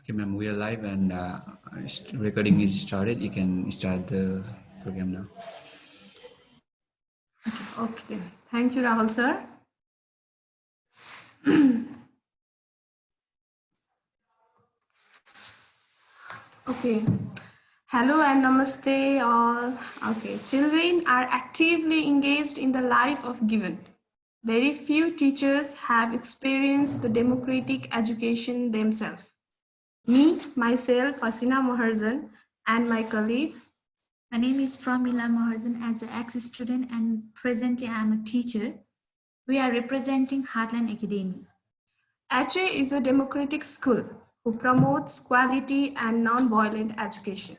Okay, ma'am, we are live and recording is started. You can start the program now. Okay, thank you, Rahul sir. Okay, hello and namaste all. Okay, children are actively engaged in the life of given. Very few teachers have experienced the democratic education themselves. Me, myself, Hasina Maharzan, and my colleague. My name is Pramila Maharzan as an ex-student and presently I am a teacher. We are representing Heartland Academy. HA is a democratic school who promotes quality and non-violent education.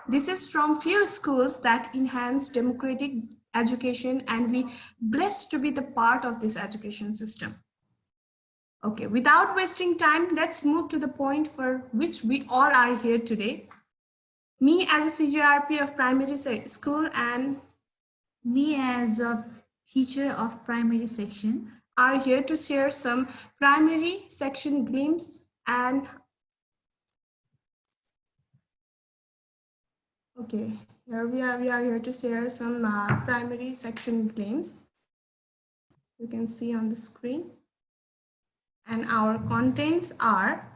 This is from few schools that enhance democratic education, and we blessed to be the part of this education system. Okay, without wasting time, let's move to the point for which we all are here today. Me as a CGRP of primary school and me as a teacher of primary section are here to share some primary section glimpse and okay, here we are here to share some primary section glimpse. You can see on the screen. And our contents are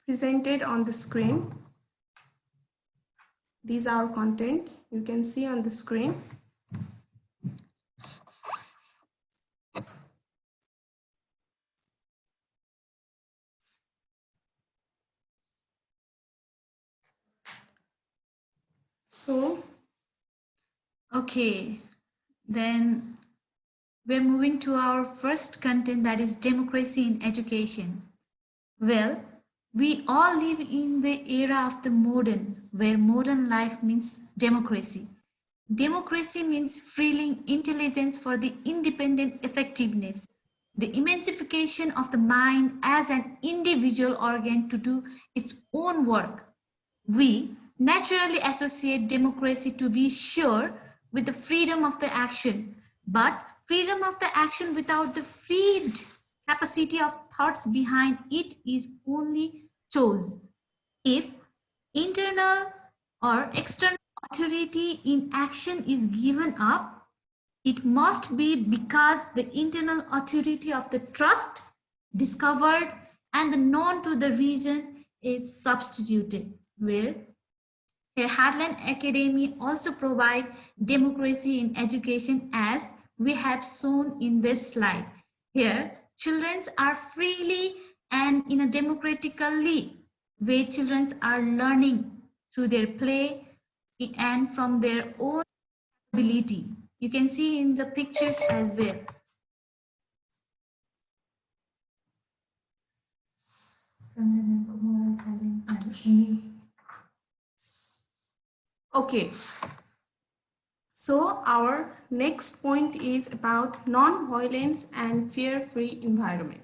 presented on the screen. These are our content. You can see on the screen. So, okay, then we're moving to our first content, that is democracy in education. Well, we all live in the era of the modern, where modern life means democracy. Democracy means freeing intelligence for the independent effectiveness, the emancipation of the mind as an individual organ to do its own work. We naturally associate democracy, to be sure, with the freedom of the action, but freedom of the action without the freed capacity of thoughts behind it is only chose if internal or external authority in action is given up. It must be because the internal authority of the trust, discovered, and the known to the reason is substituted, where Heartland Academy also provide democracy in education, as we have shown in this slide. Here, children are freely and in a democratically way children are learning through their play and from their own ability. You can see in the pictures as well. okay. So our next point is about non-violence and fear-free environment.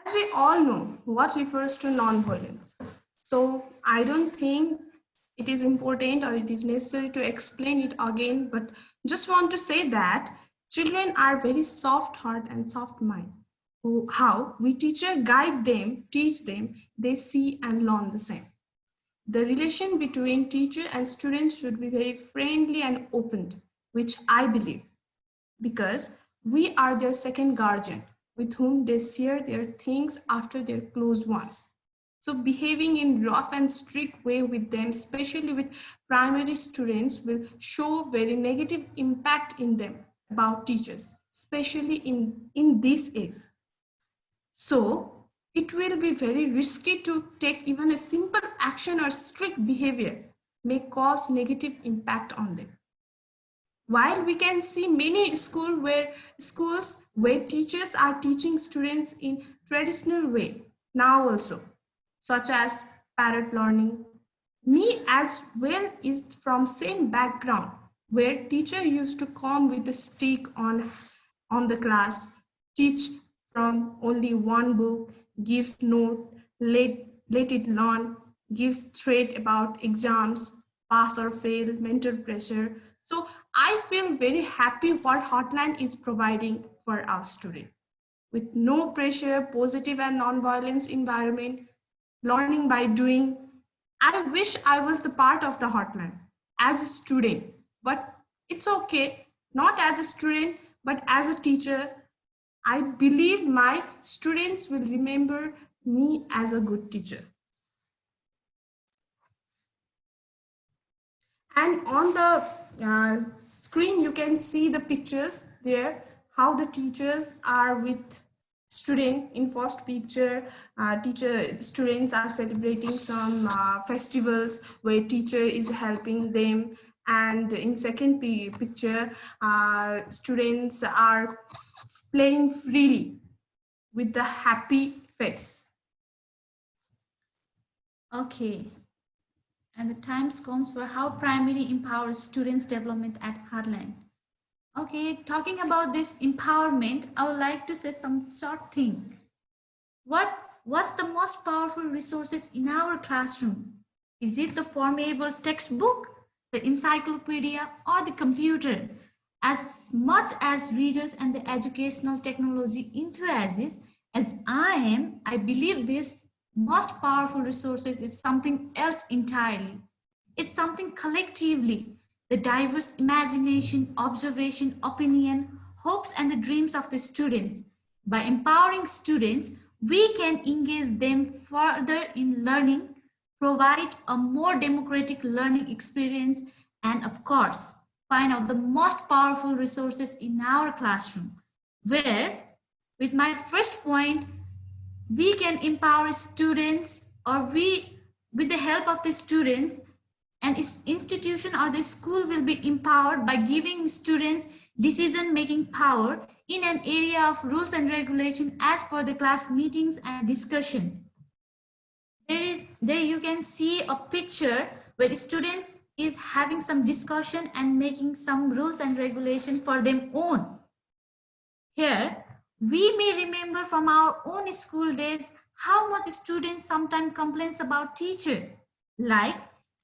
As we all know, what refers to non-violence? So I don't think it is important or it is necessary to explain it again, but just want to say that children are very soft heart and soft mind. How we teacher guide them, teach them, they see and learn the same. The relation between teacher and students should be very friendly and open, which I believe, because we are their second guardian with whom they share their things after their close ones. So behaving in rough and strict way with them, especially with primary students, will show very negative impact in them about teachers, especially in this age. So it will be very risky to take even a simple action, or strict behavior may cause negative impact on them. While we can see many schools where teachers are teaching students in traditional way now also, such as parrot learning. Me as well is from same background, where teacher used to come with a stick on the class, teach from only one book, gives note, let it learn, gives threat about exams, pass or fail, mental pressure. So I feel very happy what Heartland is providing for our students. With no pressure, positive and non-violence environment, learning by doing. I wish I was the part of the Heartland as a student, but it's okay, not as a student, but as a teacher. I believe my students will remember me as a good teacher. And on the screen, you can see the pictures there, how the teachers are with student. In first picture, students are celebrating some festivals where teacher is helping them. And in second picture, students are playing freely with the happy face. Okay. And the times comes for how primary empowers students' development at Heartland. Okay, talking about this empowerment, I would like to say some short thing. What's the most powerful resources in our classroom? Is it the formidable textbook, the encyclopedia, or the computer? As much as readers and the educational technology enthusiasts as I am, I believe this most powerful resources is something else entirely. It's something collectively, the diverse imagination, observation, opinion, hopes, and the dreams of the students. By empowering students, we can engage them further in learning, provide a more democratic learning experience, and of course, find out the most powerful resources in our classroom, where, with my first point, we can empower students, or we, with the help of the students, an institution or the school will be empowered by giving students decision making power in an area of rules and regulation as per the class meetings and discussion. There you can see a picture where students is having some discussion and making some rules and regulation for them own. Here, we may remember from our own school days how much students sometimes complains about teacher. Like,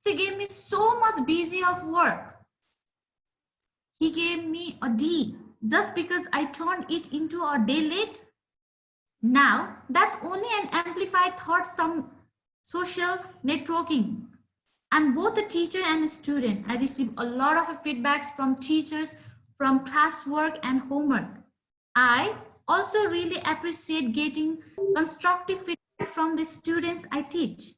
she gave me so much busy of work. He gave me a D just because I turned it into a day late. Now, that's only an amplified thought, some social networking. I'm both a teacher and a student. I receive a lot of feedbacks from teachers from classwork and homework. I also really appreciate getting constructive feedback from the students I teach.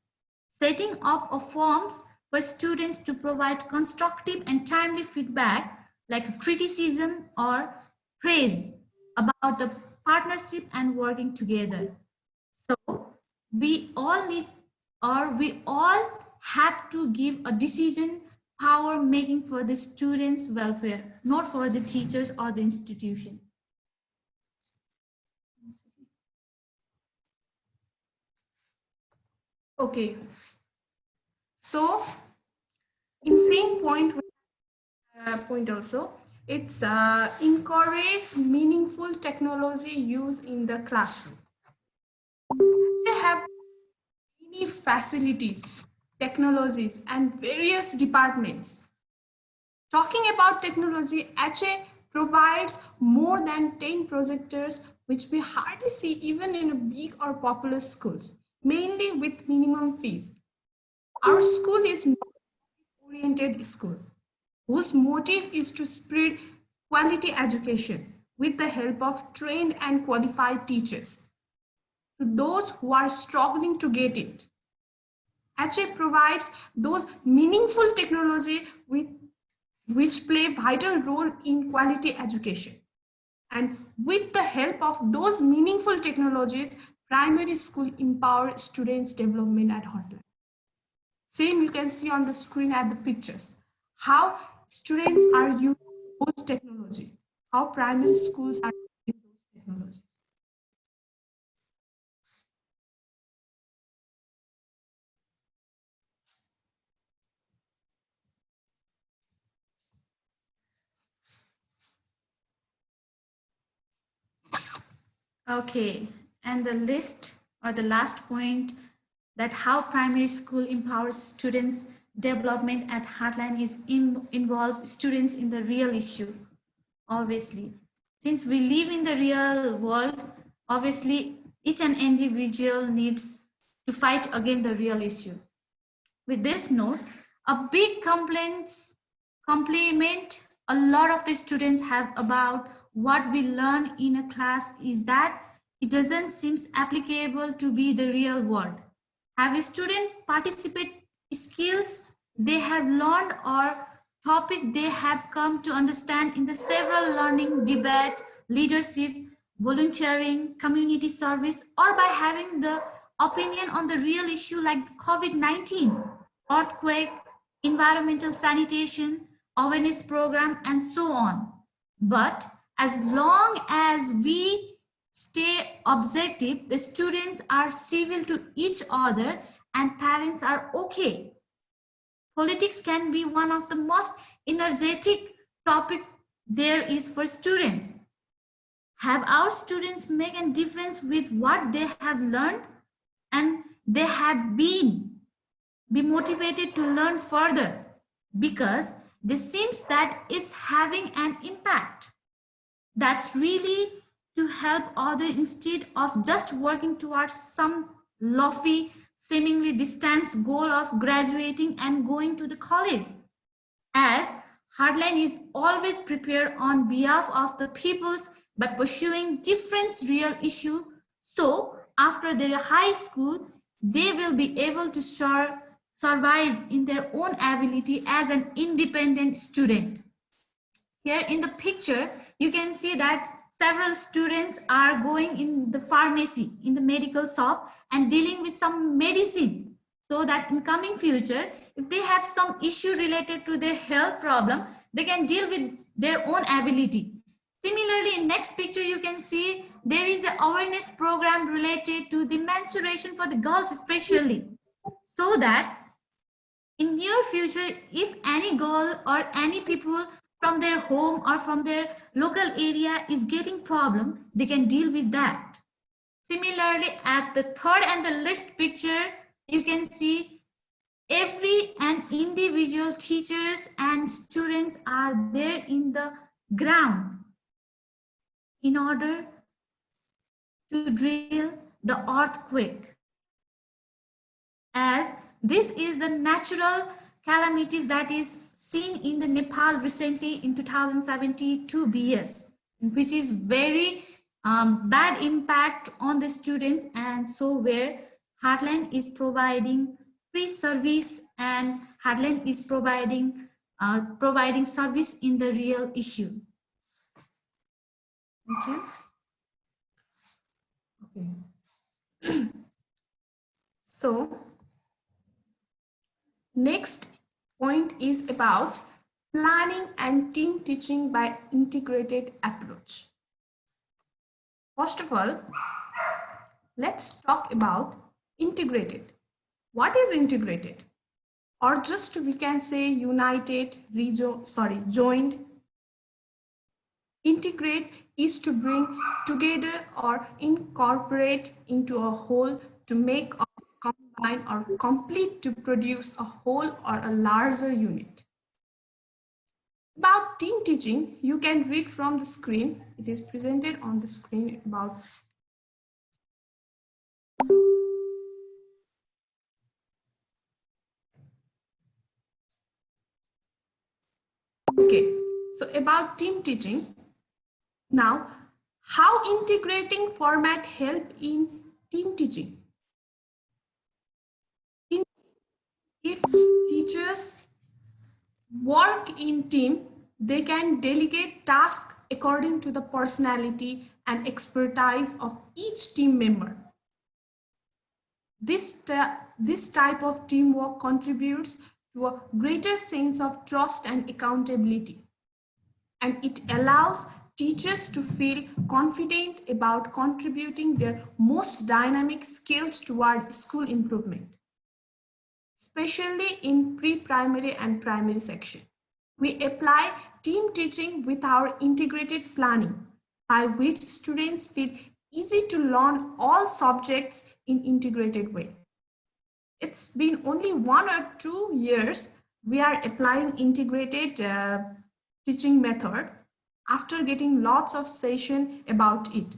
Setting up a forms for students to provide constructive and timely feedback like criticism or praise about the partnership and working together. So we all need, or we all have to give a decision power making for the students' welfare, not for the teachers or the institution. Okay. So, in same point also, it's encourage meaningful technology use in the classroom. We have many facilities, technologies, and various departments. Talking about technology, HA provides more than 10 projectors, which we hardly see even in big or popular schools, mainly with minimum fees. Our school is not an oriented school, whose motive is to spread quality education with the help of trained and qualified teachers to those who are struggling to get it. HA provides those meaningful technology which play vital role in quality education. And with the help of those meaningful technologies, primary school empower students' development at Heartland. Same you can see on the screen at the pictures, how students are using those technology, how primary schools are using those technologies. Okay, and the list or the last point, that how primary school empowers students' development at Heartland is involve students in the real issue, obviously. Since we live in the real world, obviously each and individual needs to fight against the real issue. With this note, a big compliment a lot of the students have about what we learn in a class is that it doesn't seem applicable to be the real world. Have a student participate skills they have learned or topic they have come to understand in the several learning, debate, leadership, volunteering, community service, or by having the opinion on the real issue like COVID-19, earthquake, environmental sanitation, awareness program, and so on. But as long as we stay objective, the students are civil to each other and parents are okay. Politics can be one of the most energetic topic there is for students. Have our students make a difference with what they have learned and they have be motivated to learn further because this seems that it's having an impact. That's really to help others instead of just working towards some lofty, seemingly distant goal of graduating and going to the college. As Heartland is always prepared on behalf of the peoples by pursuing different real issue. So after their high school, they will be able to survive in their own ability as an independent student. Here in the picture, you can see that several students are going in the pharmacy, in the medical shop and dealing with some medicine so that in coming future, if they have some issue related to their health problem, they can deal with their own ability. Similarly, in next picture, you can see there is an awareness program related to the menstruation for the girls especially, so that in near future, if any girl or any people from their home or from their local area is getting problem, they can deal with that. Similarly, at the third and the last picture, you can see every and individual teachers and students are there in the ground in order to drill the earthquake. As this is the natural calamities that is seen in the Nepal recently in 2072 BS, which is very bad impact on the students, and so where Heartland is providing free service and Heartland is providing service in the real issue. Okay. Okay. So next point is about planning and team teaching by integrated approach. First of all, let's talk about integrated. What is integrated? Or just we can say united, joined. Integrate is to bring together or incorporate into a whole, to make or combine or complete, to produce a whole or a larger unit. About team teaching, you can read from the screen. It is presented on the screen about. Okay, so about team teaching. Now, how integrating format help in team teaching? If teachers work in team, they can delegate tasks according to the personality and expertise of each team member. This type of teamwork contributes to a greater sense of trust and accountability, and it allows teachers to feel confident about contributing their most dynamic skills toward school improvement, especially in pre-primary and primary section. We apply team teaching with our integrated planning, by which students feel easy to learn all subjects in integrated way. It's been only 1 or 2 years we are applying integrated teaching method after getting lots of session about it.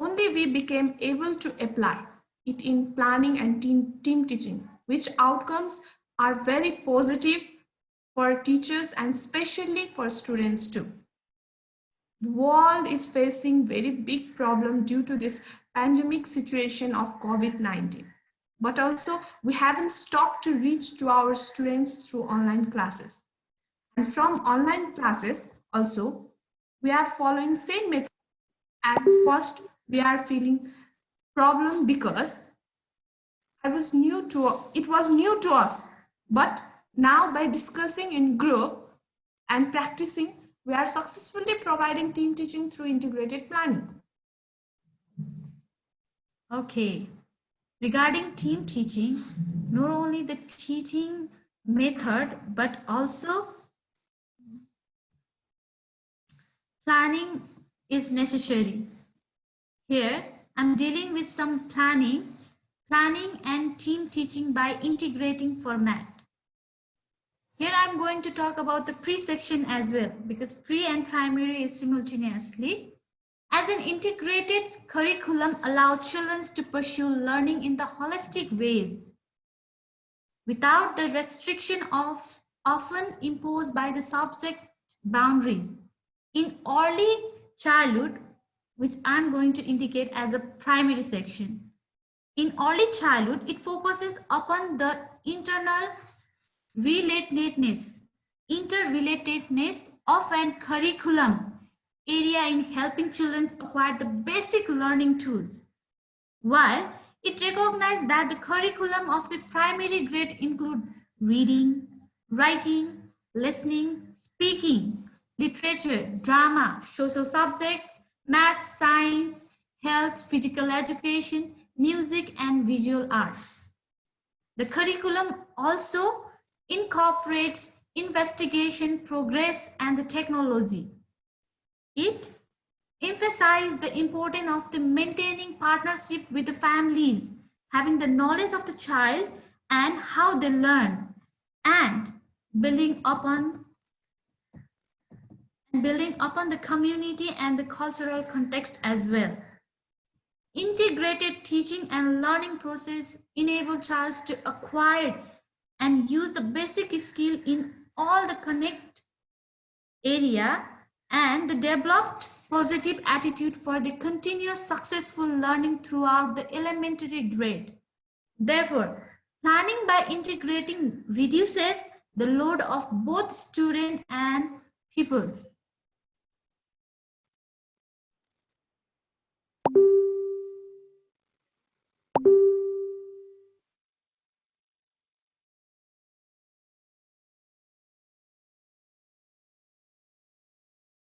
Only we became able to apply it in planning and team teaching, which outcomes are very positive for teachers and especially for students too. The world is facing very big problem due to this pandemic situation of COVID-19. But also we haven't stopped to reach to our students through online classes. And from online classes also, we are following same method. At first, we are feeling problem because it was new to us. But now by discussing in group and practicing, we are successfully providing team teaching through integrated planning. Okay. Regarding team teaching, not only the teaching method, but also planning is necessary. Here, I'm dealing with some planning and team teaching by integrating format. Here I'm going to talk about the pre-section as well, because pre and primary is simultaneously. As an integrated curriculum allows children to pursue learning in the holistic ways without the restriction of often imposed by the subject boundaries. In early childhood, which I'm going to indicate as a primary section. In early childhood, it focuses upon the interrelatedness of an curriculum area in helping children acquire the basic learning tools, while it recognizes that the curriculum of the primary grade include reading, writing, listening, speaking, literature, drama, social subjects, math, science, health, physical education, music, and visual arts. The curriculum also incorporates investigation, progress, and the technology. It emphasizes the importance of the maintaining partnership with the families, having the knowledge of the child and how they learn, and building upon the community and the cultural context as well. Integrated teaching and learning process enable child to acquire and use the basic skill in all the connect area and the developed positive attitude for the continuous successful learning throughout the elementary grade. Therefore, planning by integrating reduces the load of both student and pupils.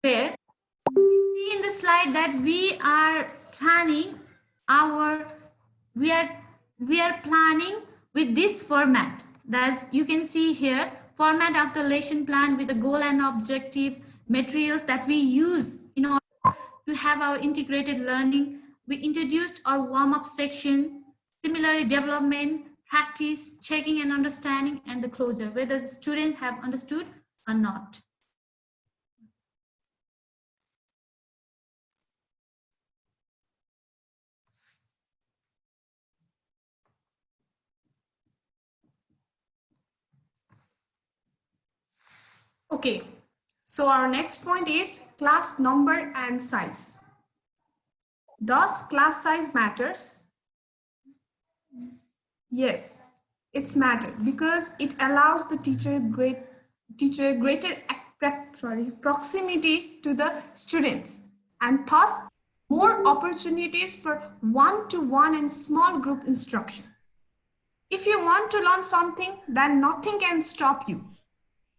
Where you see in the slide that we are planning with this format. As you can see here, format of the lesson plan with the goal and objective, materials that we use in order to have our integrated learning. We introduced our warm-up section, similarly development, practice, checking and understanding, and the closure, whether the students have understood or not. Okay, so our next point is class number and size. Does class size matters? Yes, it's matter because it allows the teacher greater proximity to the students and thus more opportunities for one-to-one and small group instruction. If you want to learn something, then nothing can stop you.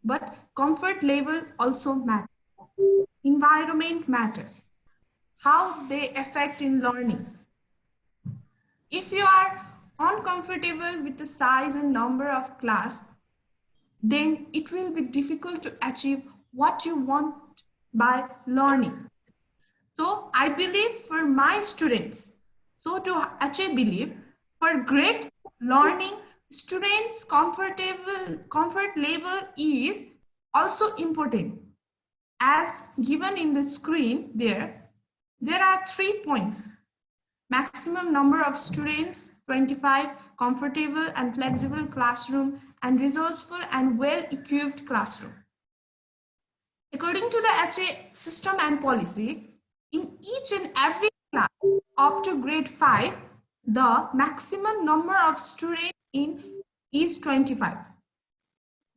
But comfort level also matters. Environment matters. How they affect in learning. If you are uncomfortable with the size and number of class, then it will be difficult to achieve what you want by learning. So I believe for my students, so to achieve believe for great learning, students' comfort level is also important. As given in the screen there are 3 points. Maximum number of students, 25, comfortable and flexible classroom, and resourceful and well-equipped classroom. According to the HA system and policy, in each and every class up to grade 5, the maximum number of students in is 25.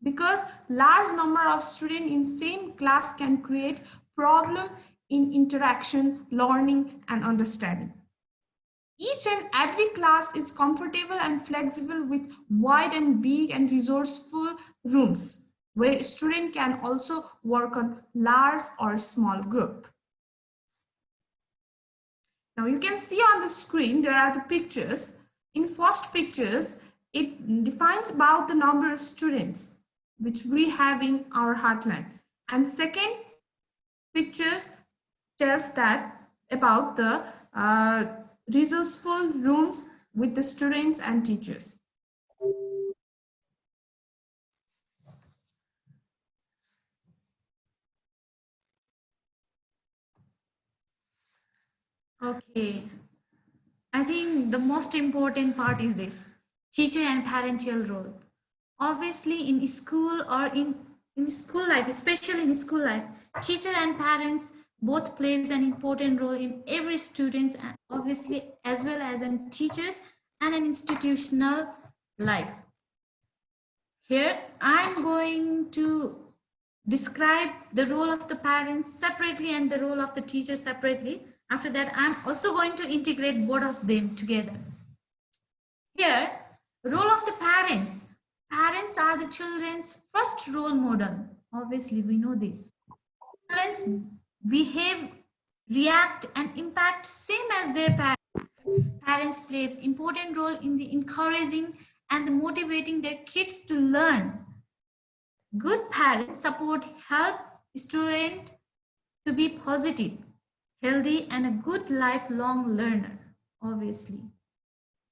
Because large number of students in same class can create problem in interaction, learning, and understanding. Each and every class is comfortable and flexible with wide and big and resourceful rooms where student can also work on large or small group. Now you can see on the screen there are the pictures. In first pictures, it defines about the number of students which we have in our Heartland. And second pictures tells that about the resourceful rooms with the students and teachers. Okay, I think the most important part is this teacher and parental role. Obviously, in school or in school life, especially in school life, teacher and parents both plays an important role in every student's and obviously as well as in teachers and an institutional life. Here, I'm going to describe the role of the parents separately and the role of the teacher separately. After that, I'm also going to integrate both of them together. Here, role of the parents. Parents are the children's first role model. Obviously, we know this. Children behave, react, and impact same as their parents. Parents plays important role in the encouraging and the motivating their kids to learn. Good parents support, help student to be positive, healthy, and a good lifelong learner, obviously.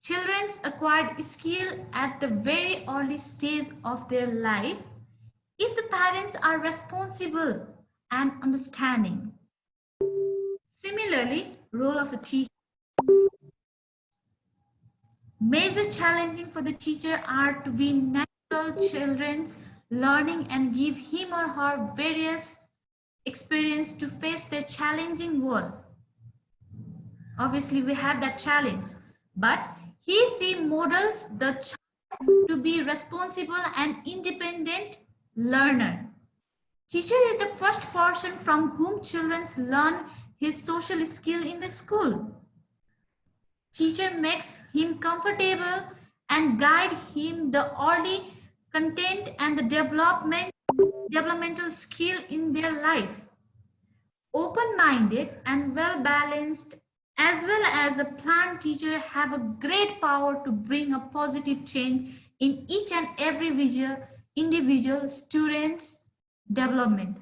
Children acquire skill at the very early stage of their life if the parents are responsible and understanding. Similarly, role of a teacher. Major challenging for the teacher are to be natural children's learning and give him or her various experience to face their challenging world. Obviously, we have that challenge, but he models the child to be responsible and independent learner. Teacher is the first person from whom children learn his social skill in the school. Teacher makes him comfortable and guide him the early content and the developmental skill in their life. Open-minded and well-balanced as well as a planned teacher have a great power to bring a positive change in each and every individual student's development.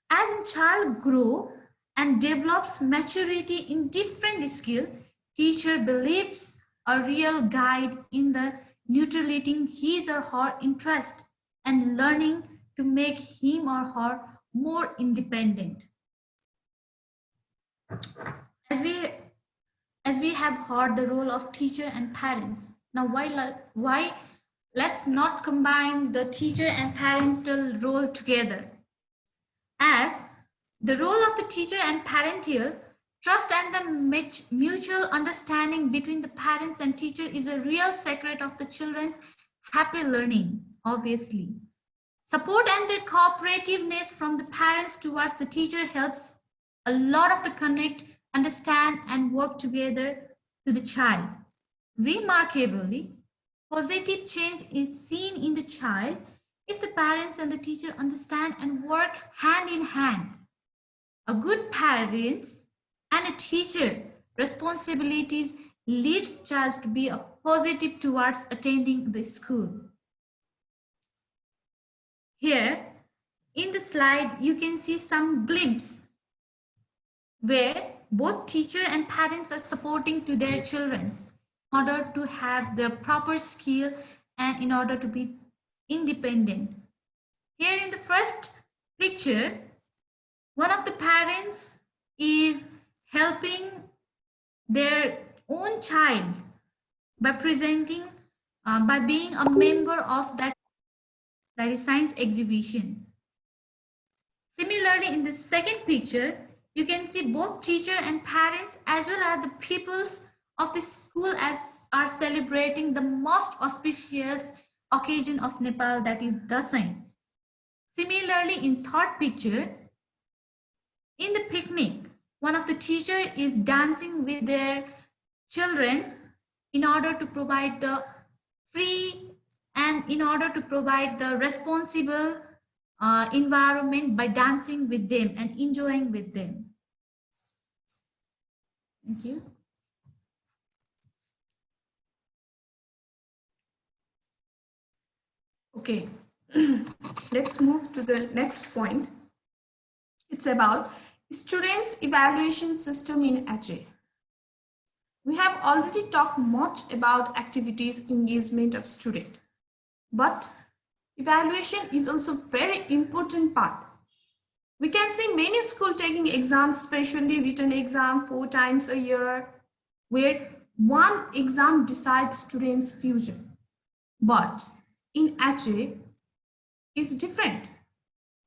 As a child grows and develops maturity in different skills, teacher believes a real guide in the nurturing his or her interest and learning to make him or her more independent. As we have heard the role of teacher and parents, now why let's not combine the teacher and parental role together. As the role of the teacher and parental trust and the mutual understanding between the parents and teacher is a real secret of the children's happy learning, obviously. Support and the cooperativeness from the parents towards the teacher helps a lot of the connect, understand, and work together to the child. Remarkably, positive change is seen in the child if the parents and the teacher understand and work hand in hand. A good parents and a teacher responsibilities leads child to be a positive towards attending the school. Here in the slide you can see some glimpse where both teacher and parents are supporting to their children. in order to have the proper skill and in order to be independent. Here in the first picture, one of the parents is helping their own child by presenting, by being a member of that is science exhibition. Similarly, in the second picture, you can see both teacher and parents as well as the peoples of the school as are celebrating the most auspicious occasion of Nepal, that is Dasai. Similarly, in third picture, in the picnic, one of the teacher is dancing with their children in order to provide the free and in order to provide the responsible environment by dancing with them and enjoying with them. Thank you. Okay, let's move to the next point. It's about students' evaluation system in HA. We have already talked much about activities, engagement of student, but evaluation is also very important part. We can see many schools taking exams, especially written exam 4 times a year, where one exam decides students' future. But in HA, it's different.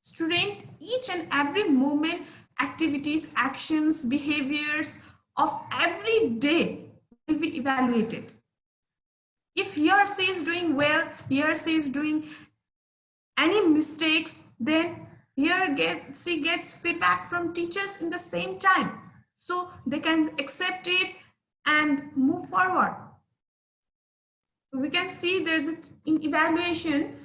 Student, each and every moment, activities, actions, behaviors of every day will be evaluated. If he or she is doing well, he or she is doing any mistakes, then she gets feedback from teachers in the same time, so they can accept it and move forward. We can see there's in evaluation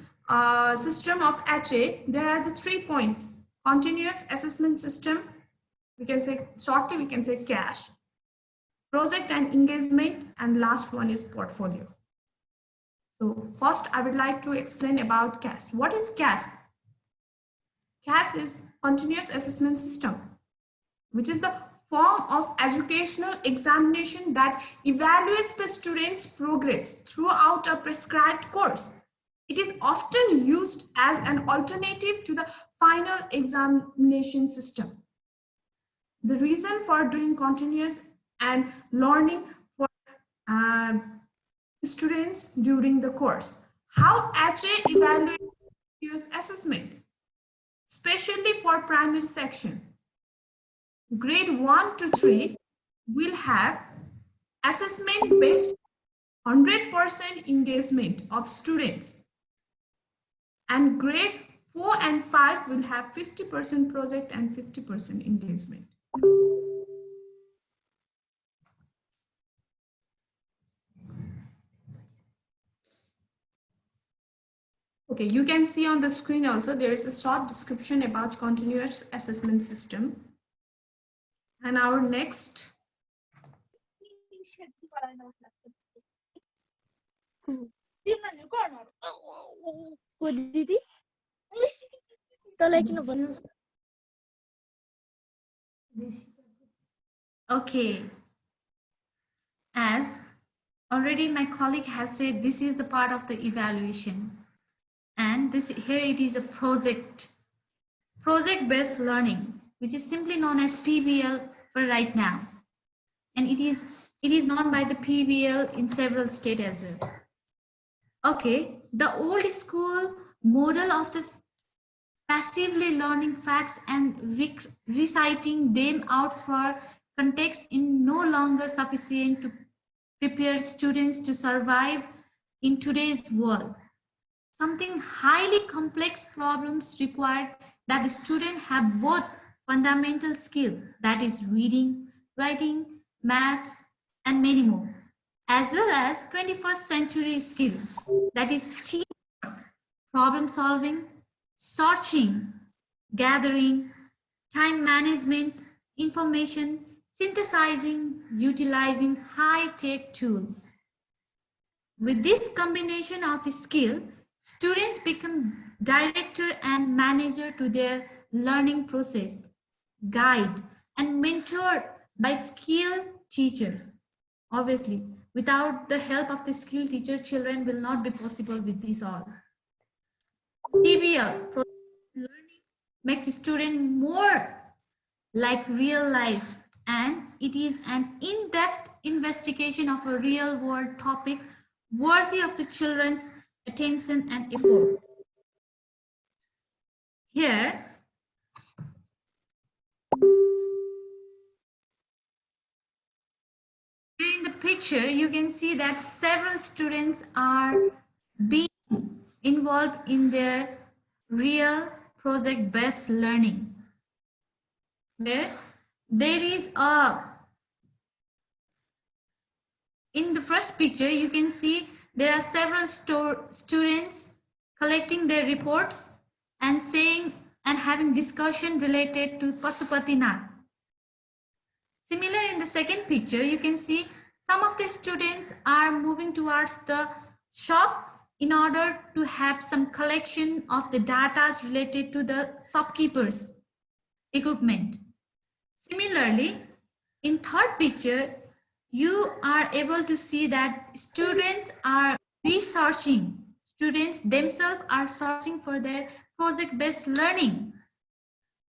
system of HA, there are the 3 points: continuous assessment system, we can say shortly, we can say CASH, project and engagement, and last one is portfolio. So first I would like to explain about CAS. What is CAS? CAS is continuous assessment system, which is the form of educational examination that evaluates the student's progress throughout a prescribed course. It is often used as an alternative to the final examination system. The reason for doing continuous and learning for students during the course. How HA evaluates continuous assessment, especially for primary section. Grade 1 to 3 will have assessment based 100% engagement of students, and grade 4 and 5 will have 50% project and 50% engagement. Okay, you can see on the screen also there is a short description about continuous assessment system. And our next Okay, as already my colleague has said, this is the part of the evaluation, and this here it is a project-based learning, which is simply known as PBL for right now, and it is known by the PBL in several states as well. Okay, the old school model of the passively learning facts and reciting them out for context is no longer sufficient to prepare students to survive in today's world. Something highly complex problems require that the student have both fundamental skill, that is reading, writing, maths, and many more, as well as 21st century skill, that is teamwork, problem solving, searching, gathering, time management, information, synthesizing, utilizing high-tech tools. With this combination of skill, students become director and manager to their learning process, guide and mentored by skilled teachers. Obviously, without the help of the skilled teacher, children will not be possible with this all. PBL, learning, makes student more like real life, and it is an in-depth investigation of a real world topic worthy of the children's attention and effort. Here, in the picture, you can see that several students are being involved in their real project-based learning. Where there is a, in the first picture, you can see there are several students collecting their reports and saying and having discussion related to Pasupatinath. Similar, in the second picture, you can see some of the students are moving towards the shop in order to have some collection of the data related to the shopkeepers' equipment. Similarly, in third picture, you are able to see that students are researching. Students themselves are searching for their project-based learning.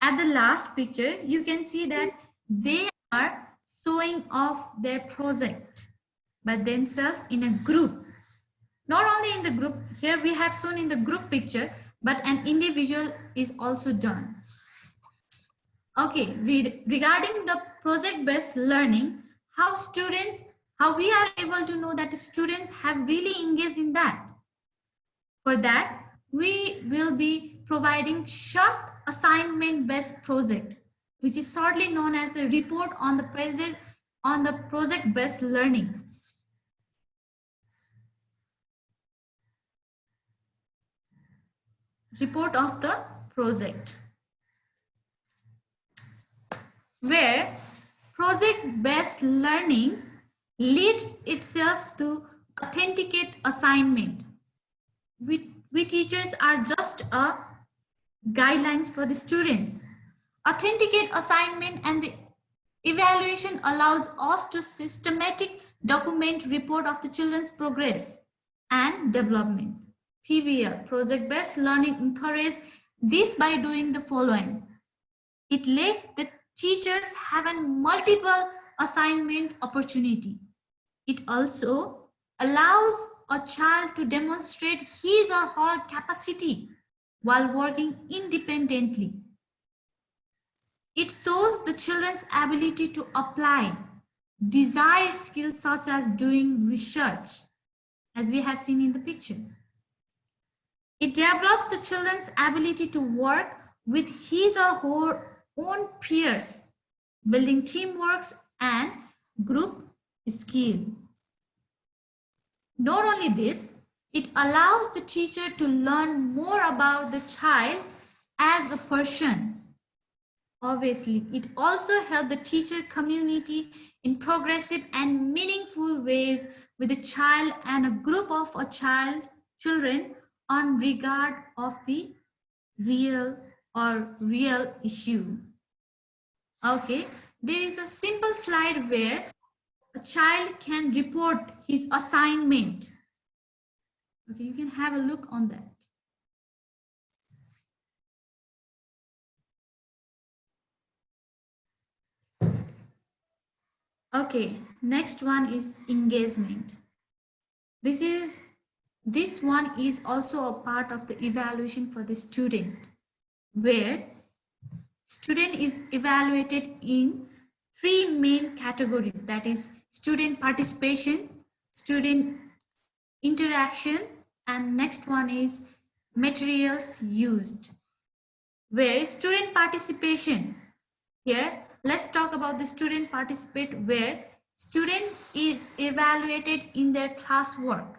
At the last picture, you can see that they are showing off their project by themselves in a group. Not only in the group, here we have shown in the group picture, but an individual is also done. Okay, regarding the project-based learning, how we are able to know that students have really engaged in that. For that, we will be providing short assignment-based project, which is shortly known as the report on the project-based learning. Report of the project, where project-based learning leads itself to authenticate assignment. We teachers are just a guidelines for the students. Authenticate assignment and the evaluation allows us to systematic document report of the children's progress and development. PBL, project-based learning, encourages this by doing the following. It let the teachers have a multiple assignment opportunity. It also allows a child to demonstrate his or her capacity while working independently. It shows the children's ability to apply desired skills such as doing research, as we have seen in the picture. It develops the children's ability to work with his or her own peers, building teamwork and group skill. Not only this, it allows the teacher to learn more about the child as a person. Obviously, it also helps the teacher community in progressive and meaningful ways with the child and a group of children on regard of the real issue. Okay, there is a simple slide where a child can report his assignment. Okay, you can have a look on that. Okay, next one is engagement. This one is also a part of the evaluation for the student, where student is evaluated in three main categories, that is student participation, student interaction, and next one is materials used. Where student participation, here let's talk about the student participate, where student is evaluated in their classwork,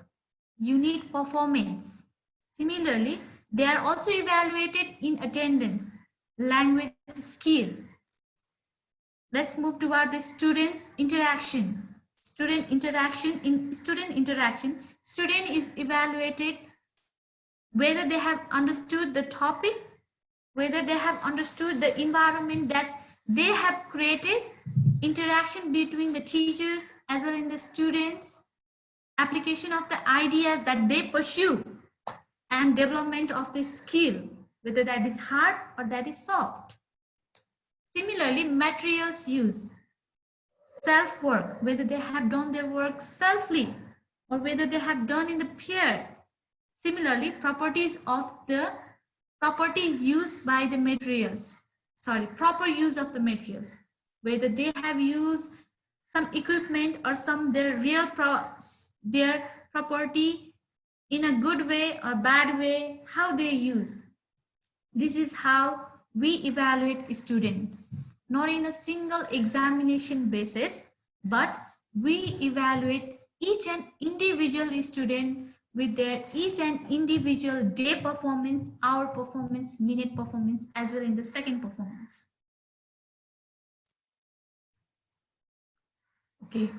unit performance. Similarly, they are also evaluated in attendance, language skill. Let's move toward the students interaction. Student interaction, student is evaluated whether they have understood the topic, whether they have understood the environment that They have created interaction between the teachers as well as the students, application of the ideas that they pursue, and development of the skill, whether that is hard or that is soft. Similarly, materials use, self-work, whether they have done their work selfly or whether they have done in the peer. Similarly, properties used by the materials, proper use of the materials, whether they have used some equipment or some their property in a good way or bad way, how they use. This is how we evaluate a student, not in a single examination basis, but we evaluate each and individual student with their each and individual day performance, hour performance, minute performance, as well in the second performance. Okay.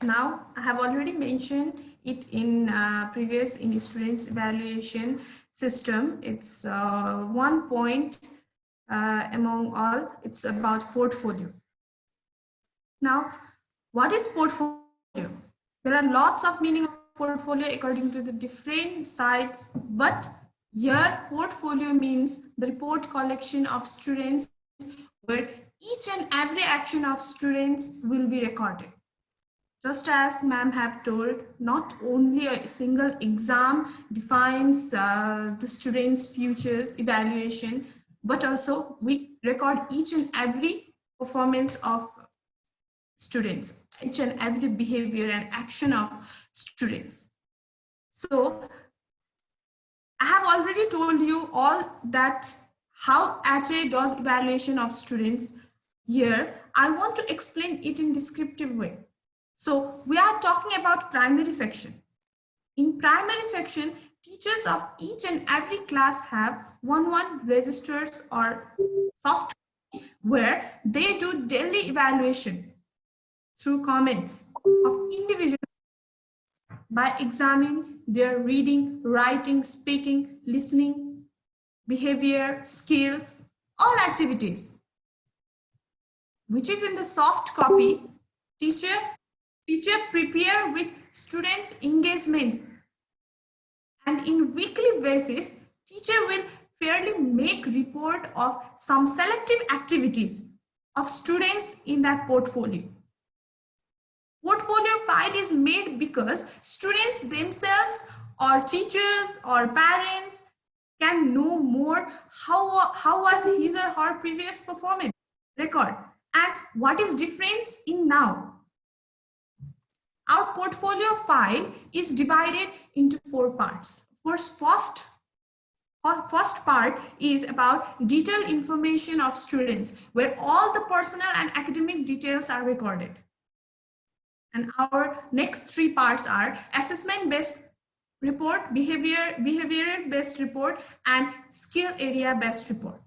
Now, I have already mentioned it in previous in students evaluation system. It's one point among all. It's about portfolio. Now, what is portfolio? There are lots of meaning of portfolio according to the different sites, but here portfolio means the report collection of students where each and every action of students will be recorded. Just as ma'am have told, not only a single exam defines the students' futures evaluation, but also we record each and every performance of students, each and every behavior and action of students. So I have already told you all that how HA does evaluation of students. Here, I want to explain it in descriptive way. So we are talking about primary section. In primary section, teachers of each and every class have one registers or software where they do daily evaluation through comments of individuals by examining their reading, writing, speaking, listening, behavior, skills, all activities, which is in the soft copy. Teacher prepare with students' engagement, and in weekly basis, teacher will fairly make report of some selective activities of students in that portfolio. Portfolio file is made because students themselves or teachers or parents can know more how was his or her previous performance record and what is difference in now. Our portfolio file is divided into 4 parts. First part is about detailed information of students where all the personal and academic details are recorded. And our next 3 parts are assessment-based report, behavior-based report, and skill area-based report.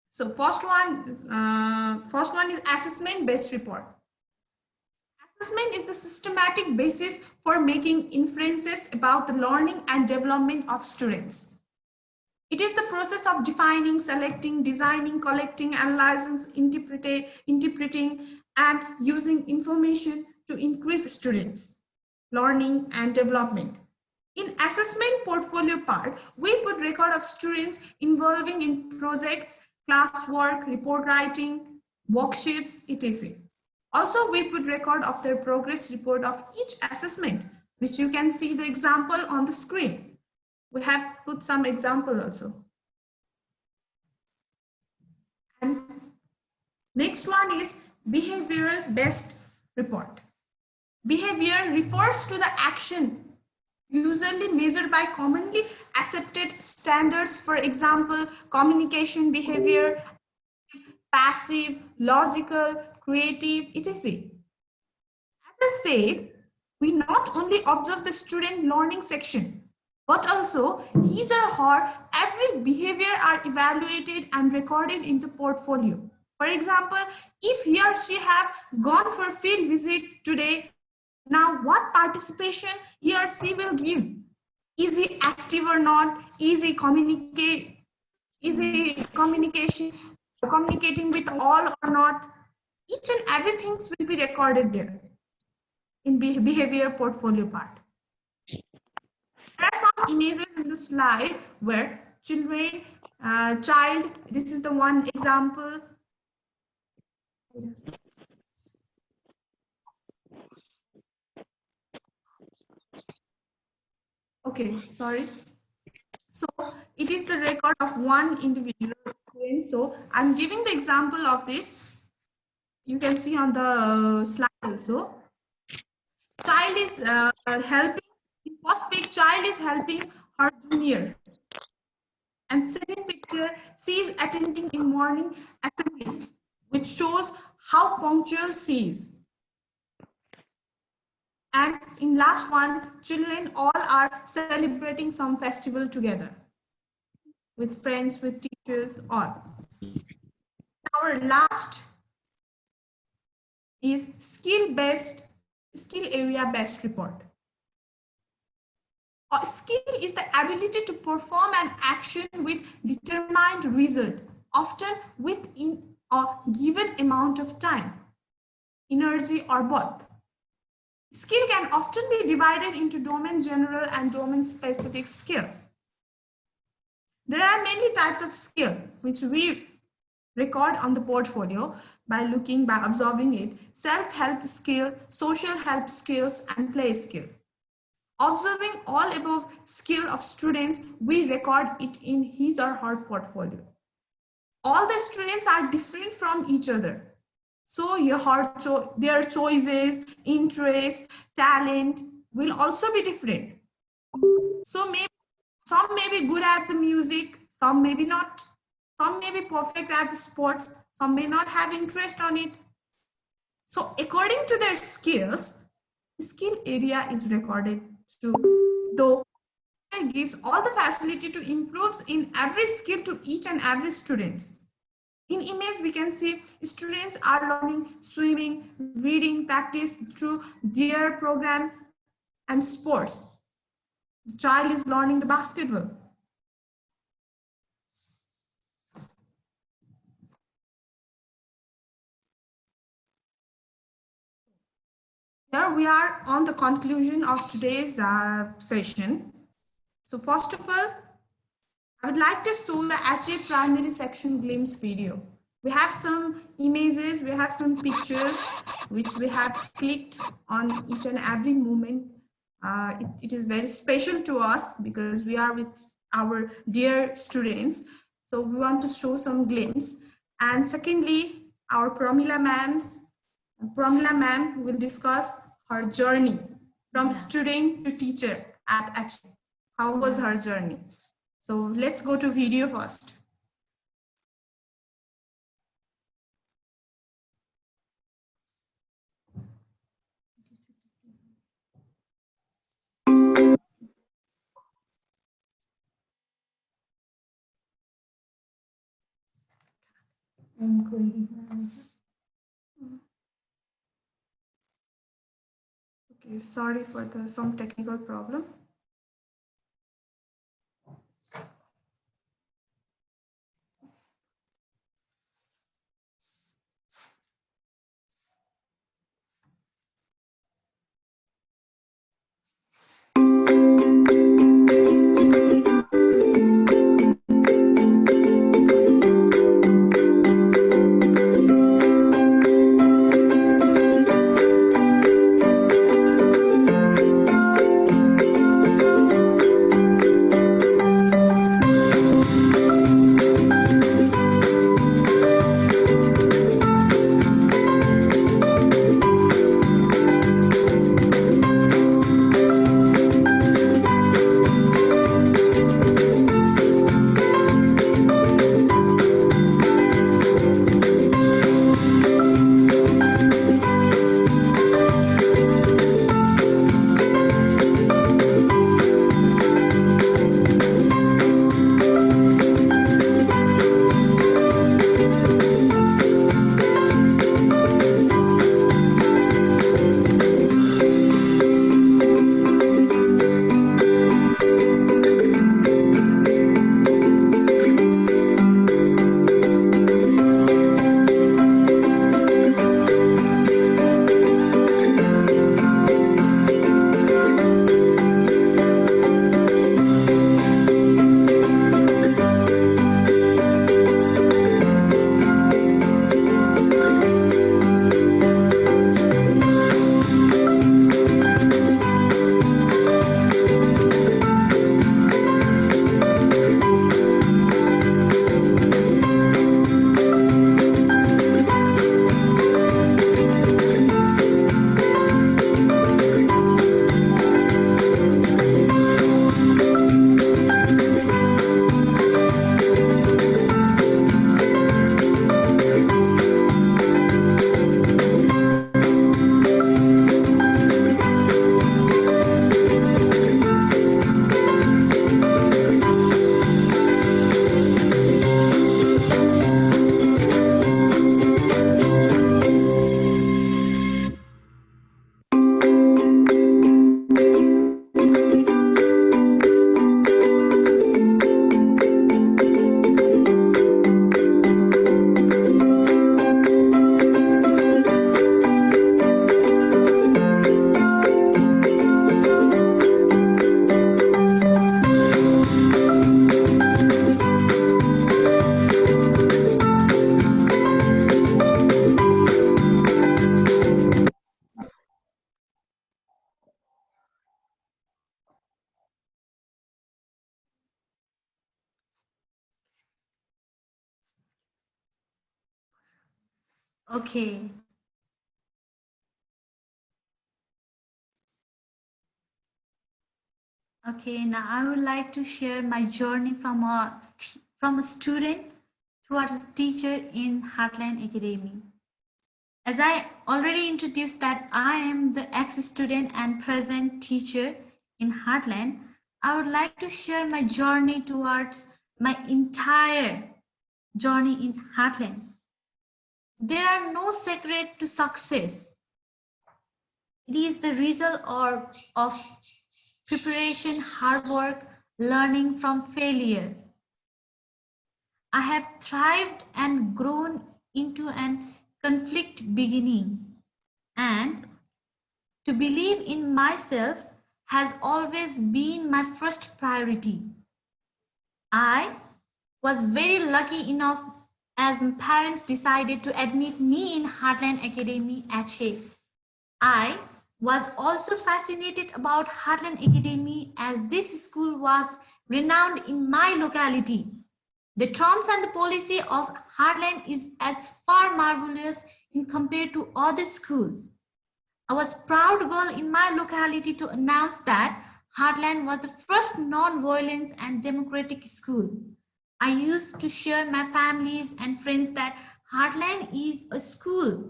So first one is assessment-based report. Assessment is the systematic basis for making inferences about the learning and development of students. It is the process of defining, selecting, designing, collecting, analyzing, interpreting, and using information to increase students' learning and development. In assessment portfolio part, we put record of students involving in projects, classwork, report writing, worksheets, etc. Also, we put record of their progress report of each assessment, which you can see the example on the screen. We have put some example also. And next one is behavioral based report. Behavior refers to the action usually measured by commonly accepted standards, for example, communication behavior, passive, logical, creative, etc. As I said, we not only observe the student learning section, but also his or her every behavior are evaluated and recorded in the portfolio. For example, if he or she have gone for field visit today, now what participation he or she will give? Is he active or not? Is he communication? communicating with all or not, each and everything will be recorded there in behavior portfolio part. There are some images in the slide where children, child, this is the one example. Okay, sorry. So it is the record of one individual student. So I'm giving the example of this. You can see on the slide also. Child is helping, in first pic, child is helping her junior. And second picture, she is attending in morning assembly, which shows how punctual she is. And in last one, children all are celebrating some festival together with friends, with teachers, all. Our last is skill area based report. A skill is the ability to perform an action with determined result, often within a given amount of time, energy, or both. Skill can often be divided into domain general and domain specific skill. There are many types of skill which we record on the portfolio by observing it: self-help skill, social help skills, and play skill. Observing all above skill of students, we record it in his or her portfolio. All the students are different from each other. So their choices, interests, talent will also be different. So maybe some may be good at the music, some maybe not. Some may be perfect at the sports, some may not have interest on it. So according to their skills, skill area is recorded too, though it gives all the facility to improve in every skill to each and every student. In image, we can see students are learning swimming, reading, practice through their program, and sports. The child is learning the basketball. Here we are on the conclusion of today's session. So first of all, I would like to show the HA primary section glimpse video. We have some images, we have some pictures, which we have clicked on each and every moment. It is very special to us because we are with our dear students. So we want to show some glimpse. And secondly, our Pramila ma'am will discuss her journey from student to teacher at HA. How was her journey? So let's go to video first. Okay, sorry for some technical problem. Okay. Okay, now I would like to share my journey from a student towards a teacher in Heartland Academy. As I already introduced that I am the ex-student and present teacher in Heartland, I would like to share my journey towards my entire journey in Heartland. There are no secret to success. It is the result of preparation, hard work, learning from failure. I have thrived and grown into an conflict beginning, and to believe in myself has always been my first priority. I was very lucky enough as my parents decided to admit me in Heartland Academy at Shea. I was also fascinated about Heartland Academy as this school was renowned in my locality. The terms and the policy of Heartland is as far marvelous in compared to other schools. I was proud girl in my locality to announce that Heartland was the first non-violence and democratic school. I used to share my families and friends that Heartland is a school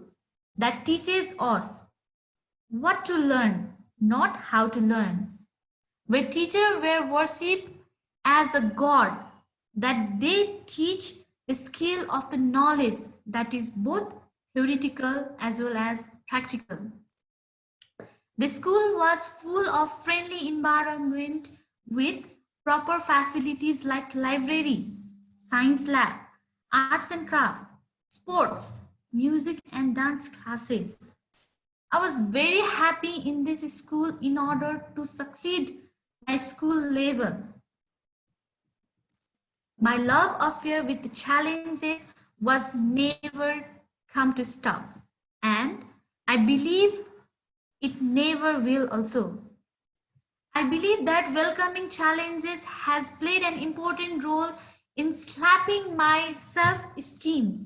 that teaches us what to learn, not how to learn. Where teachers were worshipped as a god, that they teach the skill of the knowledge that is both theoretical as well as practical. The school was full of friendly environment with proper facilities like library, science lab, arts and craft, sports, music and dance classes. I was very happy in this school in order to succeed my school level. My love affair with the challenges was never come to stop, and I believe it never will also. I believe that welcoming challenges has played an important role in slapping my self-esteem.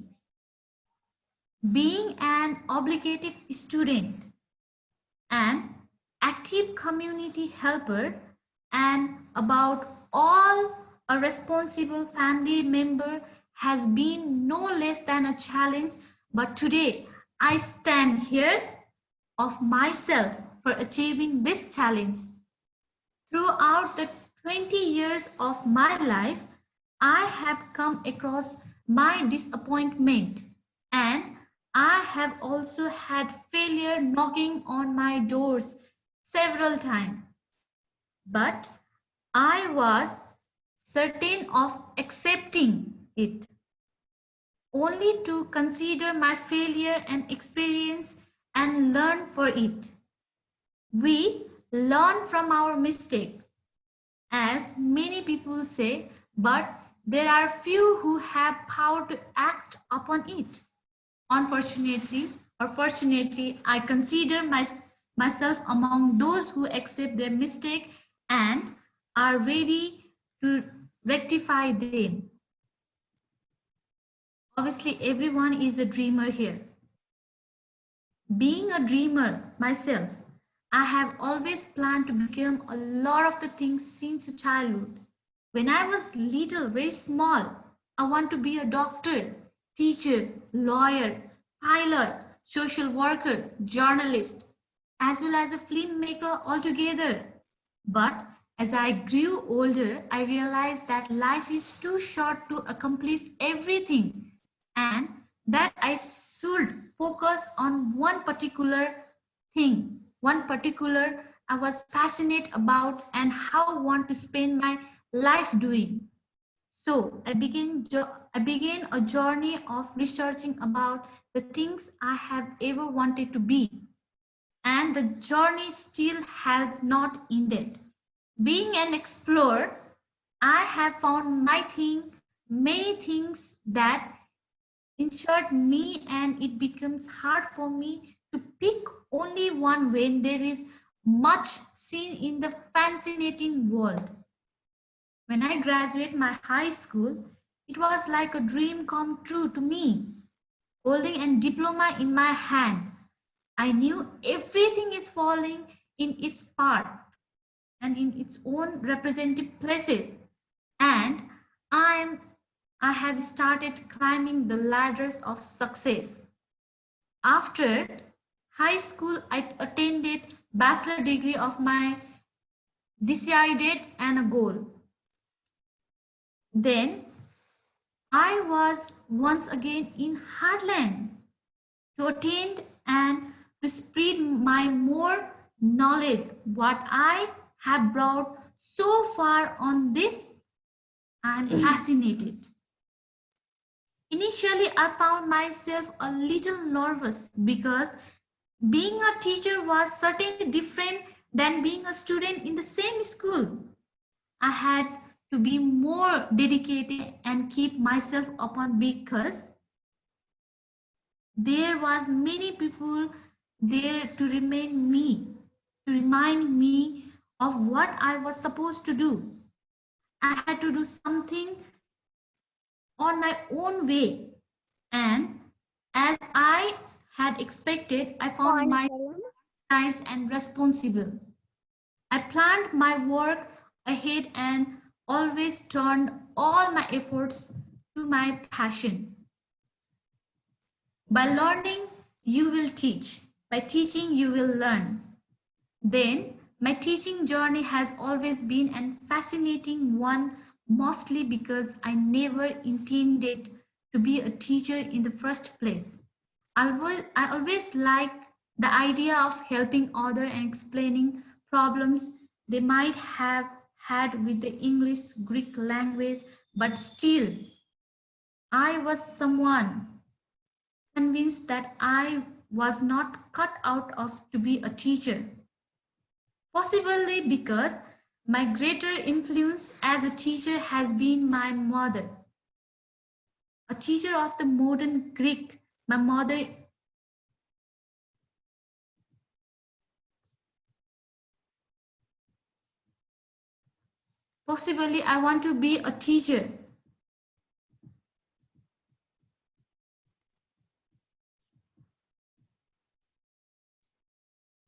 Being an obligated student, an active community helper, and about all a responsible family member has been no less than a challenge. But today I stand here of myself for achieving this challenge. Throughout the 20 years of my life, I have come across my disappointment, and I have also had failure knocking on my doors several times. But I was certain of accepting it, only to consider my failure and experience and learn for it. We learn from our mistake, as many people say, but there are few who have power to act upon it. Unfortunately or fortunately, I consider myself among those who accept their mistake and are ready to rectify them. Obviously, everyone is a dreamer here. Being a dreamer myself, I have always planned to become a lot of the things since childhood. When I was little, very small, I want to be a doctor, teacher, lawyer, pilot, social worker, journalist, as well as a filmmaker altogether. But as I grew older, I realized that life is too short to accomplish everything, and that I should focus on one particular thing, one particular I was passionate about and how I want to spend my life doing. So I began a journey of researching about the things I have ever wanted to be, and the journey still has not ended. Being an explorer, I have found many things that insert me, and it becomes hard for me to pick only one when there is much seen in the fascinating world. When I graduated my high school, it was like a dream come true to me. holding a diploma in my hand. I knew everything is falling in its part and in its own representative places. And I have started climbing the ladders of success. After high school, I attended bachelor degree of my decided and a goal. Then I was once again in Heartland to attend and to spread my more knowledge. What I have brought so far on this, I am fascinated. Initially, I found myself a little nervous because being a teacher was certainly different than being a student in the same school. I had to be more dedicated and keep myself upon because there was many people there to remind me of what I was supposed to do. I had to do something on my own way, and as I had expected, I found myself nice and responsible. I planned my work ahead and always turned all my efforts to my passion. By learning, you will teach. By teaching, you will learn. Then, my teaching journey has always been a fascinating one, mostly because I never intended to be a teacher in the first place. I always liked the idea of helping others and explaining problems they might have had with the English Greek language, but still, I was someone convinced that I was not cut out of to be a teacher. Possibly because my greater influence as a teacher has been my mother, a teacher of the modern Greek. My mother possibly I want to be a teacher.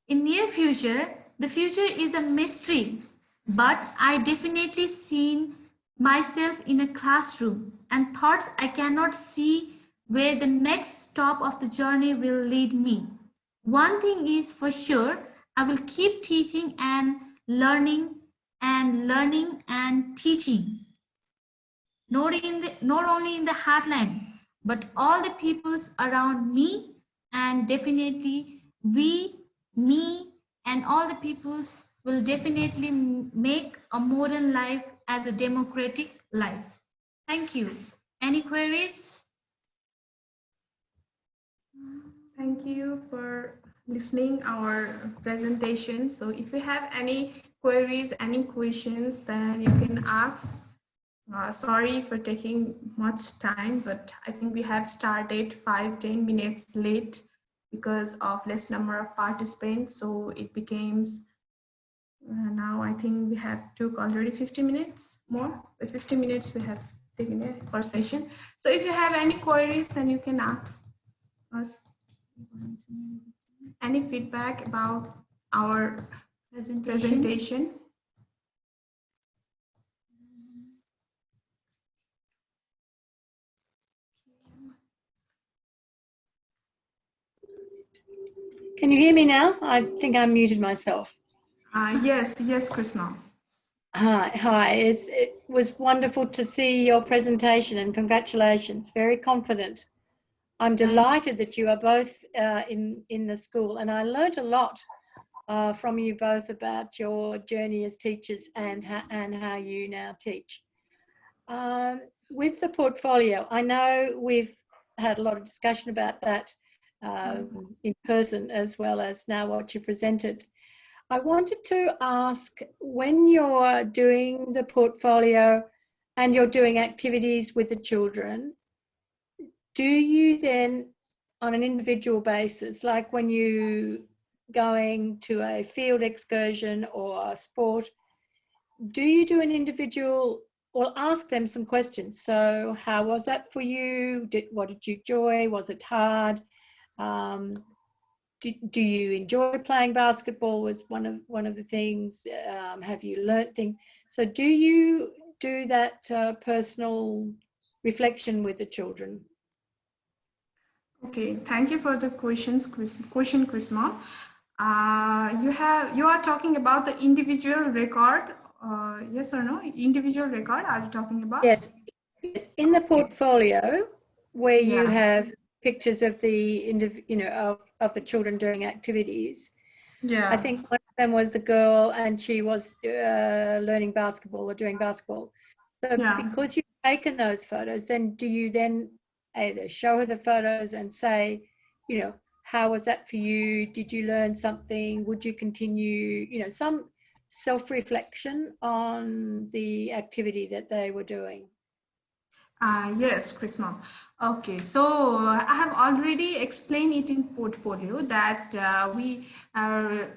In near future, the future is a mystery, but I definitely seen myself in a classroom and thoughts I cannot see where the next stop of the journey will lead me. One thing is for sure, I will keep teaching and learning and teaching. Not only in the heartland, but all the peoples around me, and definitely me, and all the peoples will definitely make a modern life as a democratic life. Thank you. Any queries? Thank you for listening our presentation. So if you have any queries, any questions, then you can ask. Sorry for taking much time, but I think we have started 5-10 minutes late because of less number of participants. So it becomes now I think we have took already 50 minutes more. With 50 minutes we have taken a conversation. So if you have any queries, then you can ask us. Any feedback about our presentation? Can you hear me now? I think I muted myself. Yes, Krishna. Hi. It was wonderful to see your presentation and congratulations. Very confident. I'm delighted that you are both in the school, and I learned a lot from you both about your journey as teachers and how you now teach. With the portfolio, I know we've had a lot of discussion about that in person as well as now what you presented. I wanted to ask, when you're doing the portfolio and you're doing activities with the children, do you then, on an individual basis, like when you going to a field excursion or a sport, do you do an individual we'll ask them some questions. So how was that for you? What did you enjoy? Was it hard? Do you enjoy playing basketball? Was one of the things. Have you learnt things? So do you do that personal reflection with the children? Okay, thank you for the question, Chrisma. You are talking about the individual record. Yes or no? Individual record. Are you talking about? Yes. Yes. In the portfolio, where you Yeah. have pictures of the of the children doing activities. Yeah. I think one of them was the girl, and she was learning basketball or doing basketball. So Yeah. because you've taken those photos, then do you then either show her the photos and say, how was that for you? Did you learn something? Would you continue? Some self-reflection on the activity that they were doing. Yes, Chrisma. Okay, so I have already explained it in portfolio that we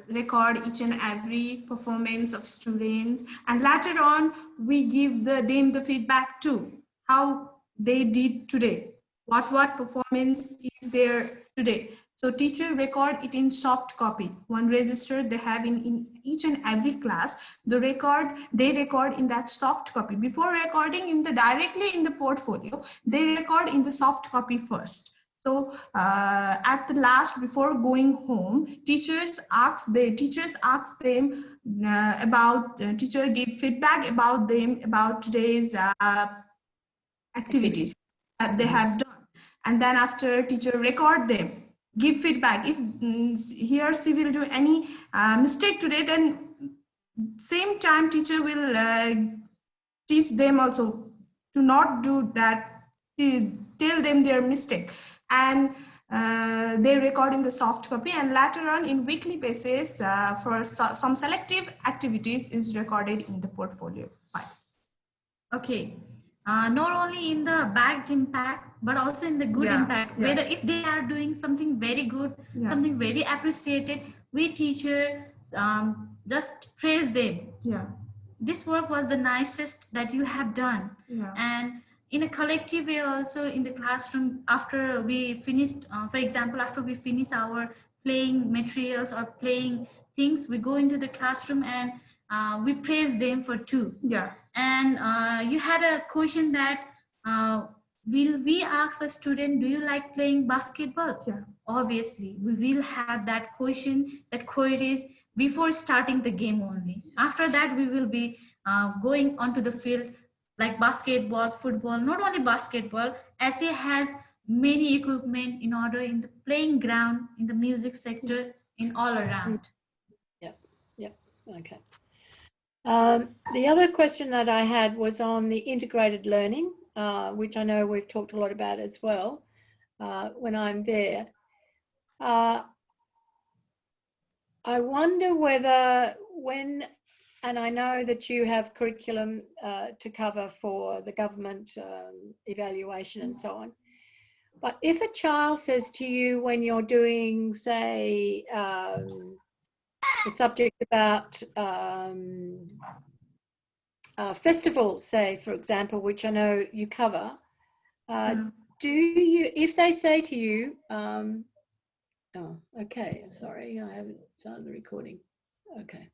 record each and every performance of students, and later on we give them the feedback too, how they did today, what performance is there today. So teacher record it in soft copy, one register they have in each and every class. They record in that soft copy. Before recording in the directly in the portfolio, they record in the soft copy first. So at the last, before going home, teachers ask them about, teacher give feedback about them, about today's activities that they have done. And then after, teacher record them, give feedback. If he or she will do any mistake today, then same time teacher will teach them also to not do that, tell them their mistake. And they record in the soft copy, and later on in weekly basis for some selective activities is recorded in the portfolio file. Okay. Not only in the bad impact, but also in the good impact. Yeah. Whether if they are doing something very good, something very appreciated, we teacher just praise them. Yeah. This work was the nicest that you have done. Yeah. And in a collective way also in the classroom, after we finished, for example, after we finish our playing materials or playing things, we go into the classroom and we praise them for two. Yeah. And you had a question that will we ask a student, do you like playing basketball? Yeah. Obviously, we will have that question, that queries before starting the game only. After that, we will be going onto the field like basketball, football, not only basketball, HA has many equipment in order in the playing ground, in the music sector, in all around. Yep, okay. The other question that I had was on the integrated learning, which I know we've talked a lot about as well when I'm there. I wonder whether and I know that you have curriculum to cover for the government evaluation and so on, but if a child says to you when you're doing, say, the subject about festivals, say, for example, which I know you cover, do you, if they say to you, oh, okay, sorry, I haven't started the recording. Okay.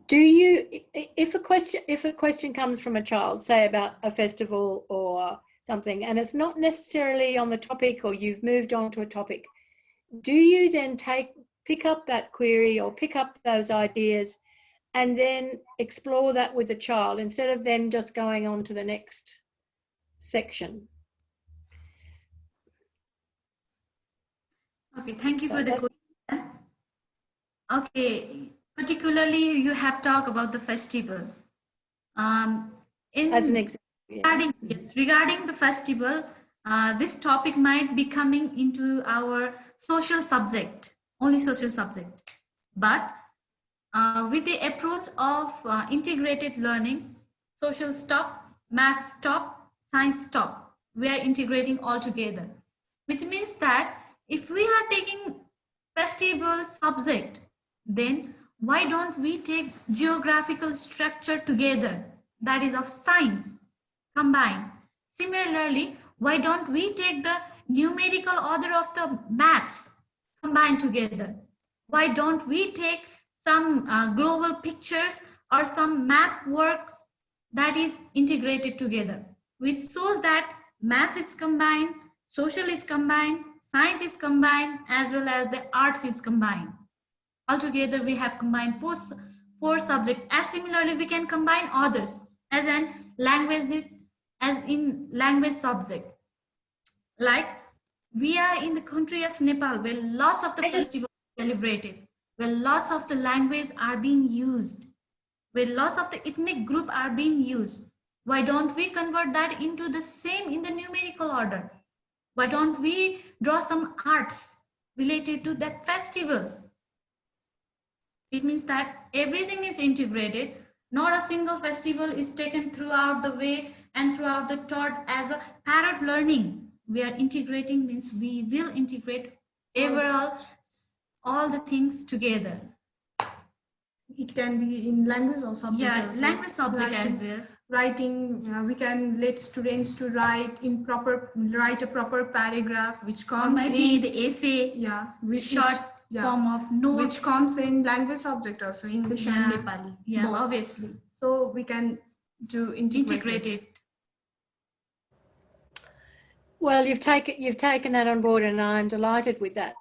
Do you, if a question comes from a child, say about a festival or something, and it's not necessarily on the topic or you've moved on to a topic, do you then pick up that query or pick up those ideas and then explore that with a child instead of then just going on to the next section? Okay, thank you for the question. Okay, particularly you have talked about the festival. As an example, regarding the festival, this topic might be coming into our social subject, only social subject. But with the approach of integrated learning, social stop, math stop, science stop, we are integrating all together, which means that if we are taking festival subject, then why don't we take geographical structure together, that is of science, combine? Similarly, why don't we take the numerical order of the maths, combine together? Why don't we take some global pictures or some map work that is integrated together, which shows that maths is combined, social is combined, science is combined, as well as the arts is combined. Altogether, we have combined four subjects. As similarly, we can combine others as in language, as in language subject. Like we are in the country of Nepal, where lots of the festivals are celebrated, where lots of the language are being used, where lots of the ethnic group are being used. Why don't we convert that into the same in the numerical order? Why don't we draw some arts related to that festivals? It means that everything is integrated. Not a single festival is taken throughout the way and throughout the taught as a parrot learning. We are integrating means we will integrate overall all the things together. It can be in language or subject. Yeah, also. language subject writing, as well. Writing, we can let students to write a proper paragraph which comes in the essay. Yeah, short form of notes, which comes in language subject also, English and Nepali. Yeah, both. obviously. So we can do integrated. Well, you've taken that on board, and I'm delighted with that.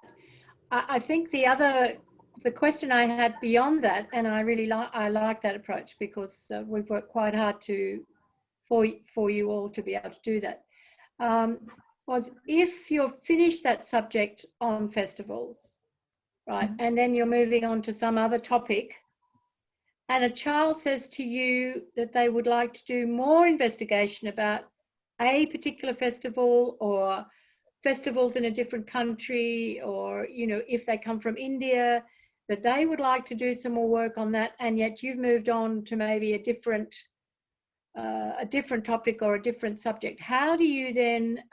I think the question I had beyond that, and I like that approach, because we've worked quite hard for you all to be able to do that. Was if you've finished that subject on festivals, right, and then you're moving on to some other topic, and a child says to you that they would like to do more investigation about a particular festival, or festivals in a different country, or, you know, if they come from India, that they would like to do some more work on that, and yet you've moved on to maybe a different topic or a different subject. How do you then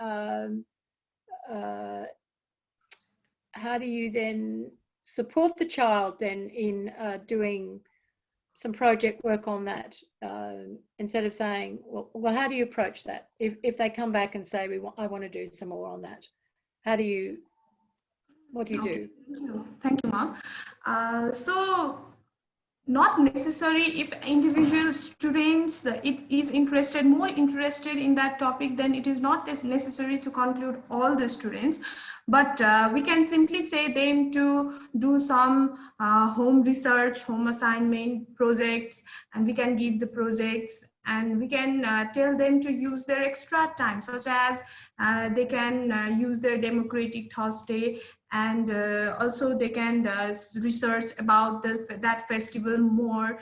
support the child then in doing some project work on that, instead of saying, well, how do you approach that if they come back and say, I want to do some more on that? What do you do? Thank you, ma'am. So not necessary if individual students more interested in that topic, then it is not necessary to conclude all the students, but we can simply say them to do some home research, home assignment projects, and we can give the projects, and we can tell them to use their extra time, such as they can use their democratic Thursday, and also they can research about that festival more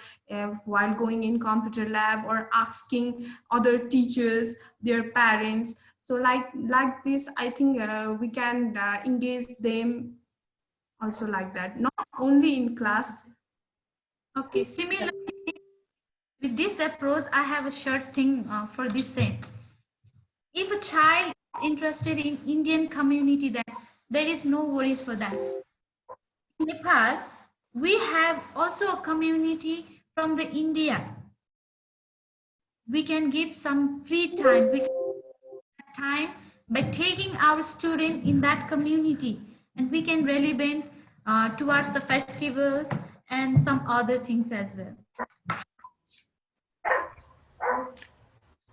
while going in computer lab, or asking other teachers, their parents. So like this, I think we can engage them also like that, not only in class. Okay, similarly, with this approach, I have a short thing for this same. If a child is interested in Indian community, then there is no worries for that. In Nepal, we have also a community from the India. We can give some free time. We can give time by taking our student in that community, and we can relevant towards the festivals and some other things as well.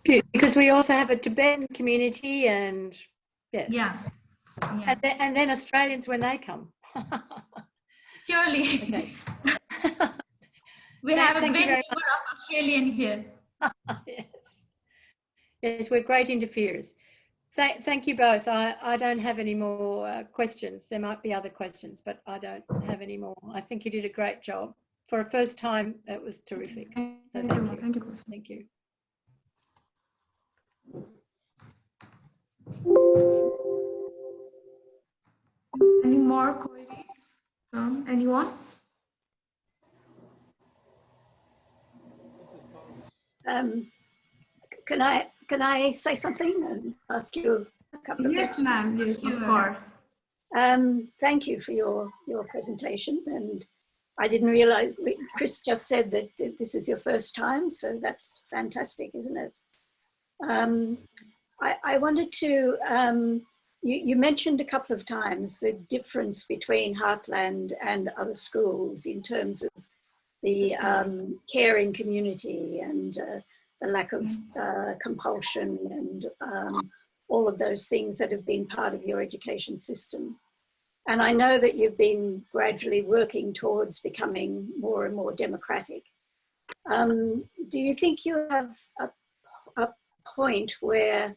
Because we also have a Tibetan community, and yes, yeah. And then Australians when they come. Surely. Okay. We have a great number of Australian here. Yes, we're great interferers. Thank you both. I don't have any more questions. There might be other questions, but I don't have any more. I think you did a great job. For a first time, it was terrific. So thank you. Thank you. Thank you. Any more queries from anyone? Can I say something and ask you a couple of questions? Yes, ma'am. Yes, of course. Thank you for your presentation, and I didn't realize, Chris just said that this is your first time, so that's fantastic, isn't it? I wanted to, you mentioned a couple of times the difference between Heartland and other schools in terms of the caring community and the lack of compulsion and all of those things that have been part of your education system. And I know that you've been gradually working towards becoming more and more democratic. Do you think you have a point where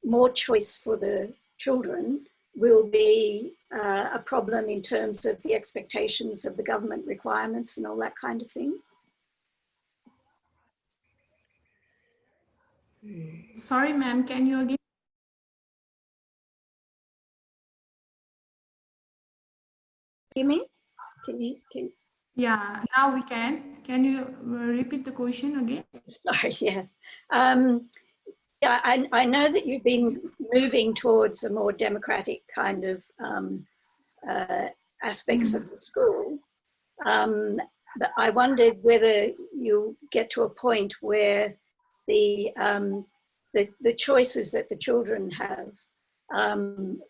more choice for the children will be a problem in terms of the expectations of the government requirements and all that kind of thing? Sorry, ma'am, can you again? You mean? Can Yeah, now we can. Can you repeat the question again? sorry, yeah. Yeah, I know that you've been moving towards a more democratic kind of aspects of the school. But I wondered whether you get to a point where the choices that the children have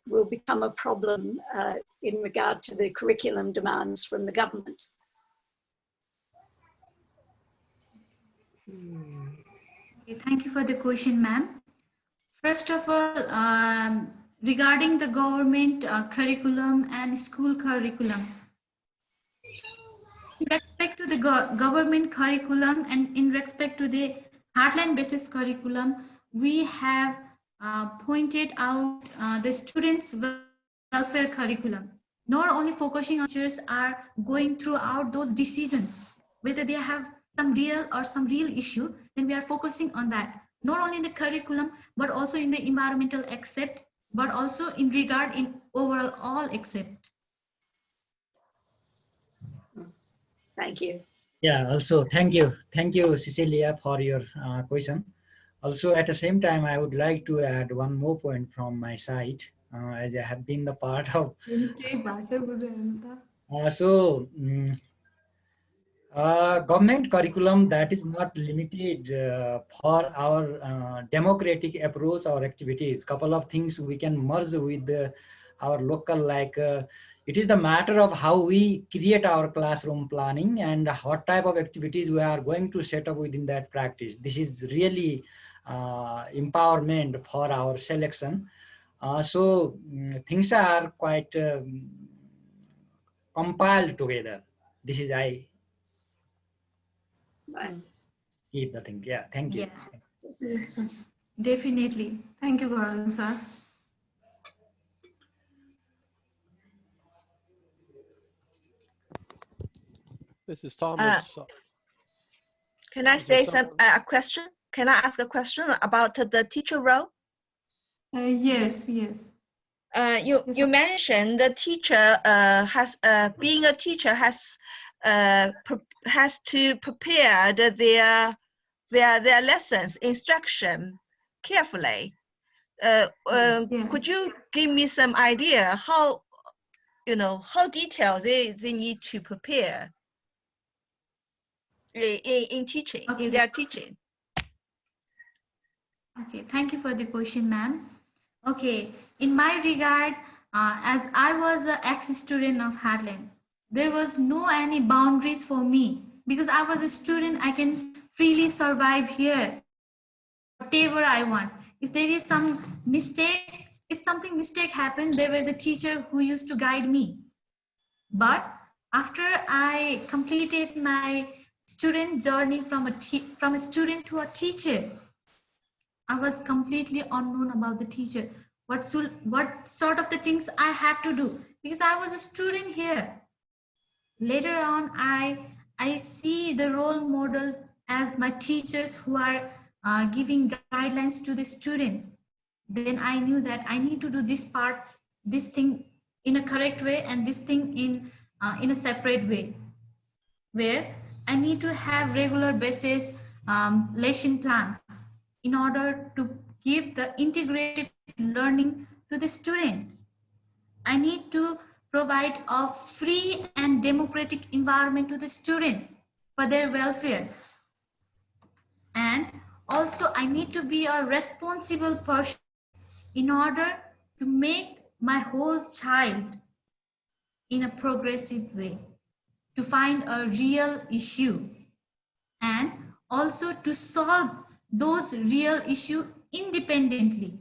will become a problem in regard to the curriculum demands from the government. Okay, thank you for the question, ma'am. First of all, regarding the government curriculum and school curriculum, in respect to the government curriculum and in respect to the Heartland basis curriculum, we have pointed out the students' welfare curriculum. Not only focusing on teachers are going throughout those decisions, whether they have some real issue, then we are focusing on that. Not only in the curriculum, but also in the environmental accept, but also in regard in overall all accept. Thank you. Yeah, also thank you, Cecilia, for your question. Also, at the same time, I would like to add one more point from my side, as I have been the part of. Government curriculum that is not limited for our democratic approach or activities. Couple of things we can merge with our local, like it is the matter of how we create our classroom planning and what type of activities we are going to set up within that practice. This is really empowerment for our selection. Things are quite compiled together. This is keep the thing. Yeah, thank you. Yeah. Yes, definitely. Thank you, Gaurav sir. This is Thomas. Can I say a question? Can I ask a question about the teacher role? Yes. You mentioned the teacher has being a teacher has to prepare their lessons instruction carefully. Yes. Could you give me some idea how detailed they need to prepare in teaching, Okay. in their teaching? Okay, thank you for the question, ma'am. Okay, in my regard, as I was an ex-student of Heartland, there was no any boundaries for me because I was a student. I can freely survive here, whatever I want. If there is some mistake, if something mistake happened, they were the teacher who used to guide me. But after I completed my student journey from a student to a teacher, I was completely unknown about the teacher. What sort of the things I had to do because I was a student here. Later on, I see the role model as my teachers who are giving guidelines to the students. Then I knew that I need to do this thing in a correct way and this thing in a separate way, where I need to have regular basis lesson plans in order to give the integrated learning to the student. I need to provide a free and democratic environment to the students for their welfare. And also I need to be a responsible person in order to make my whole child in a progressive way, to find a real issue and also to solve those real issues independently.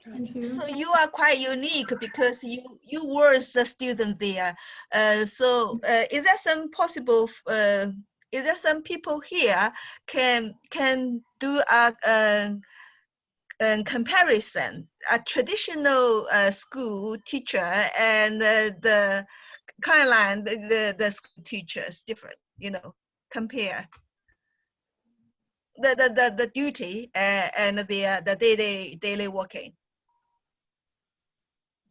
Thank you. So you are quite unique because you were the student there. Is there some possible? Is there some people here can do a comparison? A traditional school teacher and the Caroline the school teachers different. You know, compare the duty and the daily working.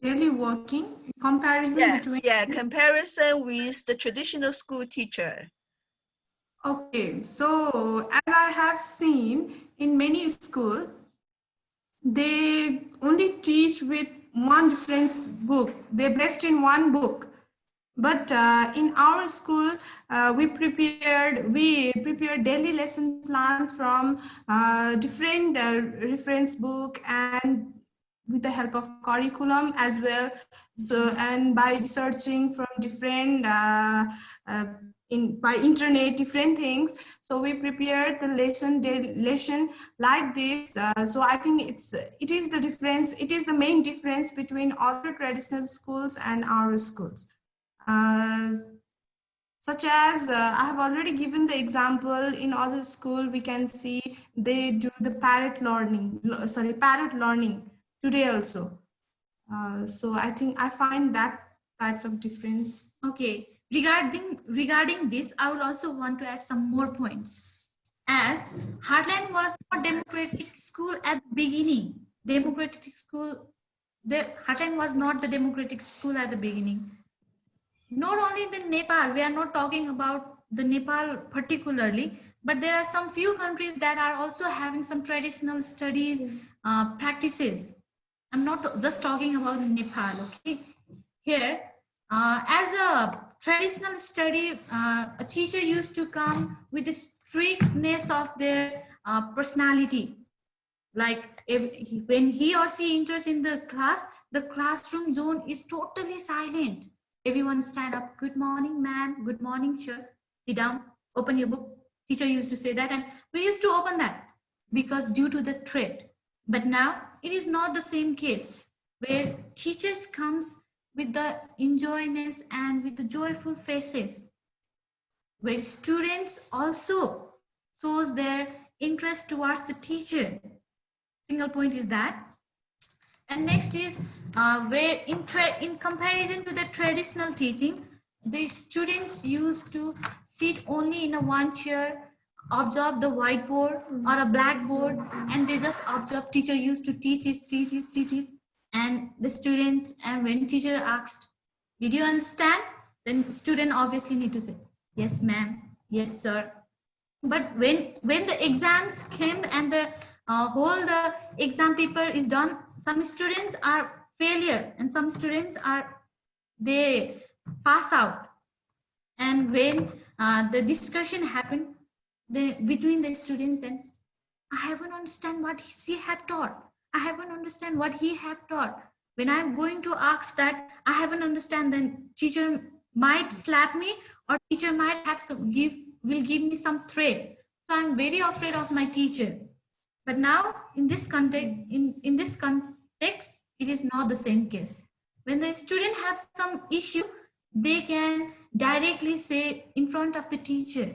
Daily working comparison Yeah, between. yeah, comparison with the traditional school teacher. Okay, so as I have seen in many schools, they only teach with one reference book. They're based in one book. But in our school, we prepared daily lesson plans from different reference book and with the help of curriculum as well. So, and by researching from different by internet, different things. So we prepared the lesson like this. So I think it is the difference. It is the main difference between other traditional schools and our schools. Such as I have already given the example in other school, we can see they do the parrot learning today also. So I think I find that types of difference. Okay, regarding this, I would also want to add some more points. As Heartland was not democratic school at the beginning, Heartland was not the democratic school at the beginning. Not only in the Nepal, we are not talking about the Nepal particularly, but there are some few countries that are also having some traditional studies practices. I'm not just talking about Nepal, okay? Here, as a traditional study, a teacher used to come with the strictness of their personality. Like when he or she enters in the class, the classroom zone is totally silent. Everyone stand up. Good morning, ma'am. Good morning, sir. Sit down. Open your book. Teacher used to say that, and we used to open that because due to the threat. But now it is not the same case where teachers comes with the enjoyness and with the joyful faces, where students also shows their interest towards the teacher. Single point is that. And next is where in comparison to the traditional teaching, the students used to sit only in a one chair, observe the whiteboard or a blackboard, and they just observe. Teacher used to teach it, and the students, and when teacher asked, did you understand? Then student obviously need to say, yes ma'am, yes sir. But when the exams came and the whole the exam paper is done, some students are failure and some students are they pass out. And when the discussion happened between the students, then I haven't understand what she had taught. I haven't understand what he had taught. When I'm going to ask that I haven't understand, then teacher might slap me or teacher might have will give me some threat. So I'm very afraid of my teacher. But now in this context, in this context, it is not the same case. When the student has some issue, they can directly say in front of the teacher.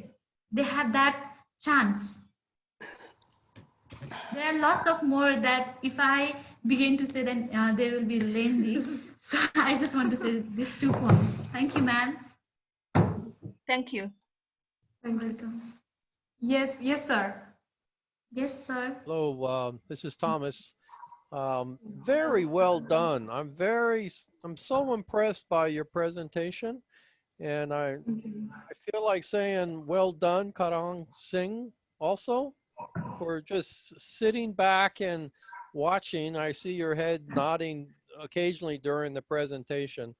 They have that chance. There are lots of more that if I begin to say, then they will be lengthy. So I just want to say these 2 points. Thank you, ma'am. Thank you. Thank you. Yes, sir. Yes, sir. Hello, this is Thomas. Very well done. I'm so impressed by your presentation, and I feel like saying well done, Karang Singh, also, for just sitting back and watching. I see your head nodding occasionally during the presentation.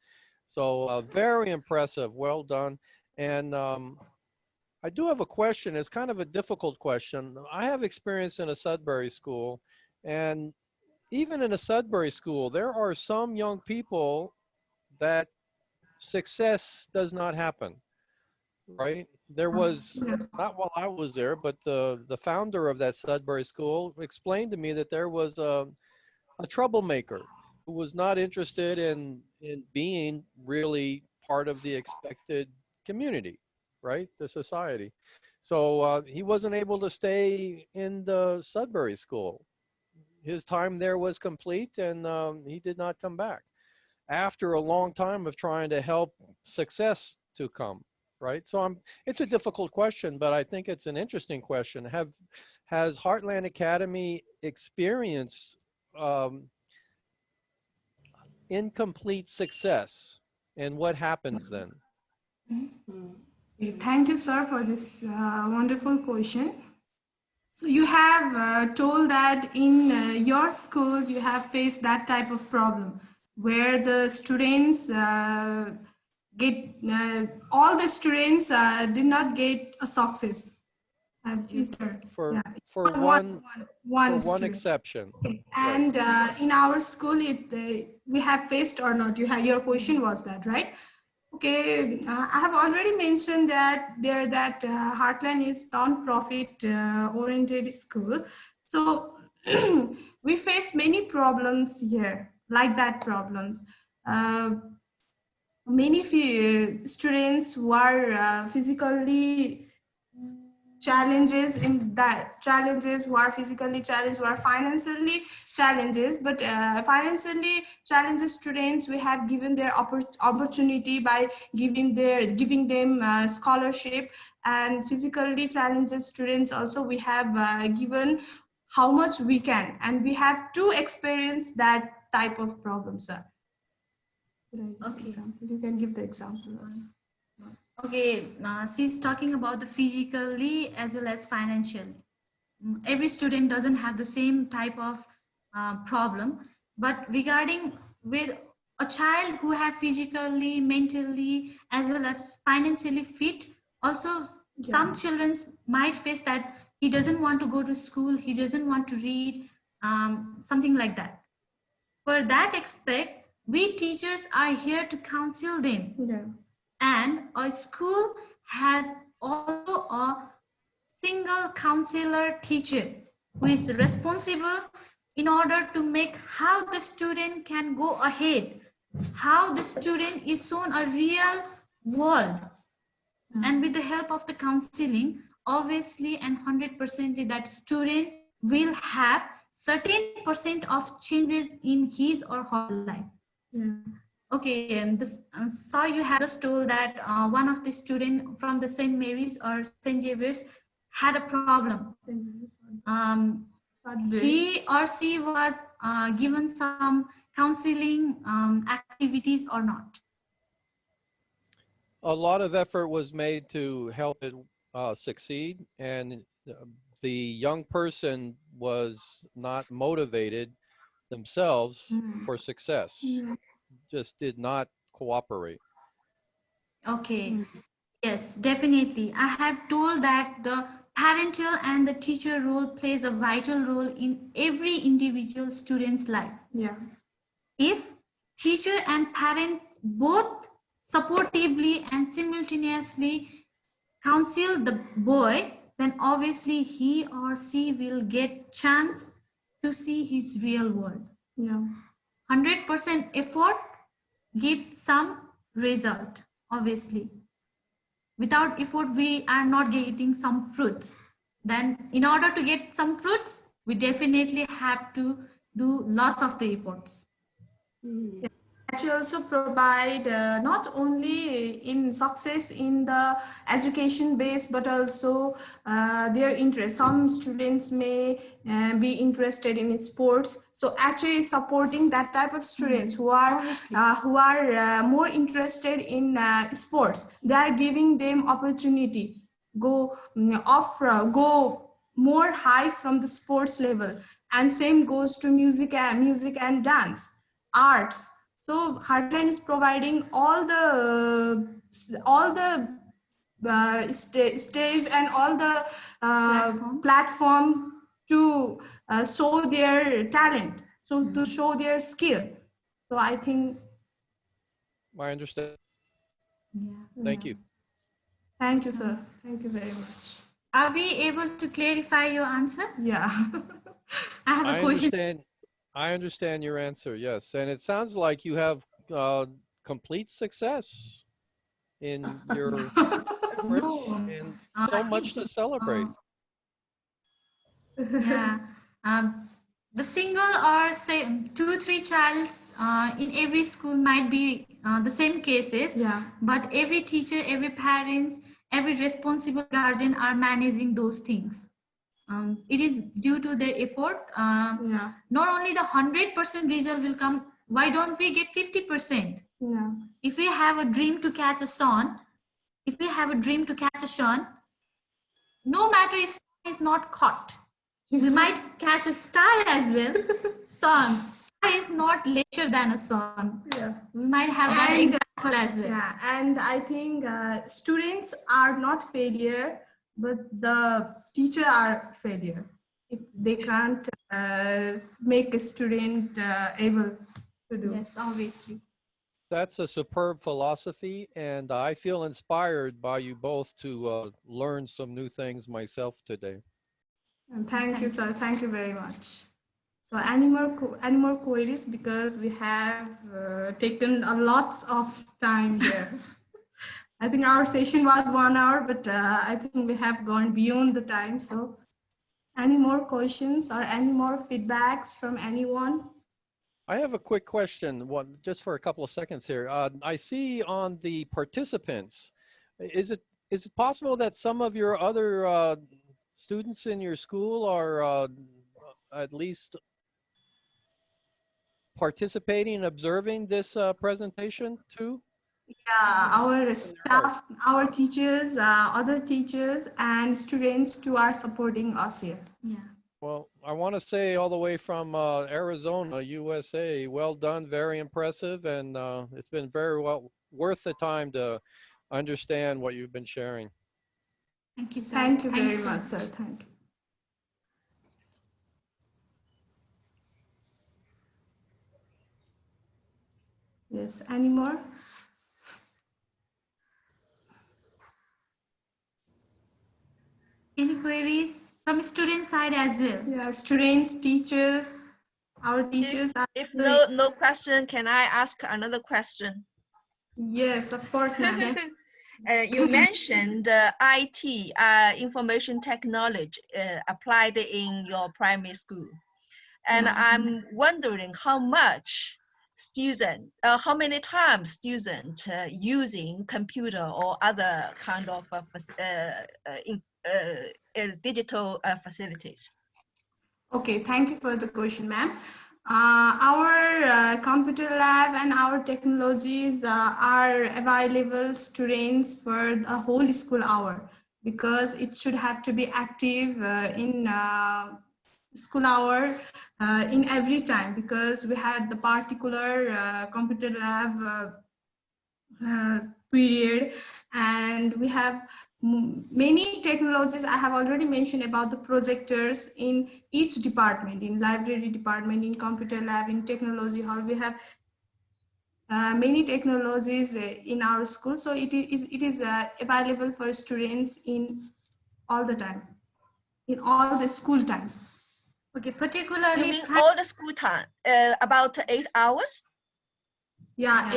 So very impressive. Well done. And I do have a question. It's kind of a difficult question. I have experience in a Sudbury school, and even in a Sudbury school, there are some young people that success does not happen, right? There was, not while I was there, but the founder of that Sudbury school explained to me that there was a troublemaker who was not interested in being really part of the expected community, right? The society. So he wasn't able to stay in the Sudbury school. His time there was complete, and he did not come back after a long time of trying to help success to come, right? So it's a difficult question, but I think it's an interesting question. Has Heartland Academy experienced incomplete success, and what happens then? Thank you, sir, for this wonderful question. So you have told that in your school you have faced that type of problem where the students all the students did not get a success. Is there? For one one exception. Okay. And in our school, we have faced or not? Your question was that, right? Okay, I have already mentioned that Heartland is non-profit oriented school. So we face many problems here, like that problems. Many students who are physically challenges who are physically challenged, who are financially challenges, but financially challenged students, we have given their opportunity by giving them scholarship, and physically challenged students also we have given how much we can, and we have to experience that type of problem, sir. Okay. You can give the example also. Okay, she's talking about the physically as well as financially. Every student doesn't have the same type of problem, but regarding with a child who have physically, mentally, as well as financially fit, also some children might face that he doesn't want to go to school, he doesn't want to read, something like that. For that aspect, we teachers are here to counsel them. Yeah. And a school has also a single counselor teacher who is responsible in order to make how the student can go ahead, how the student is shown a real world. And with the help of the counseling, obviously and 100% that student will have certain % of changes in his or her life. Yeah. Okay, and sorry, you have just told that one of the student from the St. Mary's or St. Xavier's had a problem. He or she was given some counseling activities or not? A lot of effort was made to help it succeed, and the young person was not motivated themselves for success. Just did not cooperate. Okay. Yes, definitely. I have told that the parental and the teacher role plays a vital role in every individual student's life. Yeah. If teacher and parent both supportively and simultaneously counsel the boy, then obviously he or she will get chance to see his real world. Yeah. 100% effort gives some result, obviously. Without effort, we are not getting some fruits. Then in order to get some fruits, we definitely have to do lots of the efforts. Yeah. She also provide not only in success in the education base, but also their interest. Some students may be interested in sports, so actually supporting that type of students who are more interested in sports. They are giving them opportunity, go more high from the sports level, and same goes to music and dance, arts. So Heartland is providing all the stage and all the platform to show their talent, so to show their skill. So I think I understand. Yeah. Thank you. Thank you, sir. Thank you very much. Are we able to clarify your answer? Yeah. I have a question. I understand your answer, yes. And it sounds like you have complete success in your efforts and so much to celebrate. Yeah. The single or say 2-3 childs in every school might be the same cases, Yeah. but every teacher, every parents, every responsible guardian are managing those things. It is due to their effort. Yeah. Not only the 100% result will come, why don't we get 50%? Yeah. If we have a dream to catch a swan, no matter if swan is not caught, we might catch a star as well. Star is not lesser than a swan. Yeah. We might have that example as well. Yeah, and I think students are not failure, but the teacher are failure if they can't make a student able to do. Yes, obviously. That's a superb philosophy, and I feel inspired by you both to learn some new things myself today. And thank you, sir. Thank you very much. So any more queries, because we have taken a lots of time here. I think our session was 1 hour, but I think we have gone beyond the time. So any more questions or any more feedbacks from anyone? I have a quick question, just for a couple of seconds here. I see on the participants, is it possible that some of your other students in your school are at least participating, observing this presentation too? Yeah, our staff, our teachers, other teachers and students too are supporting us here. Yeah. Well, I want to say all the way from Arizona, USA, well done, very impressive, and it's been very well worth the time to understand what you've been sharing. Thank you, sir. Thank you very much, sir. Thank you. Yes, any more? Any queries from student side as well? Yeah, students, teachers, our teachers. If no question, can I ask another question? Yes, of course, ma'am. You mentioned IT, information technology, applied in your primary school. And I'm wondering how much how many times students using computer or other kind of digital facilities. Okay, thank you for the question, ma'am. Our computer lab and our technologies are available students for the whole school hour, because it should have to be active in school hour in every time, because we had the particular computer lab period, and we have many technologies. I have already mentioned about the projectors in each department, in library department, in computer lab, in technology hall. We have many technologies in our school, so it is available for students in all the time, in all the school time. Okay, particularly. You mean all the school time, about 8 hours? Yeah,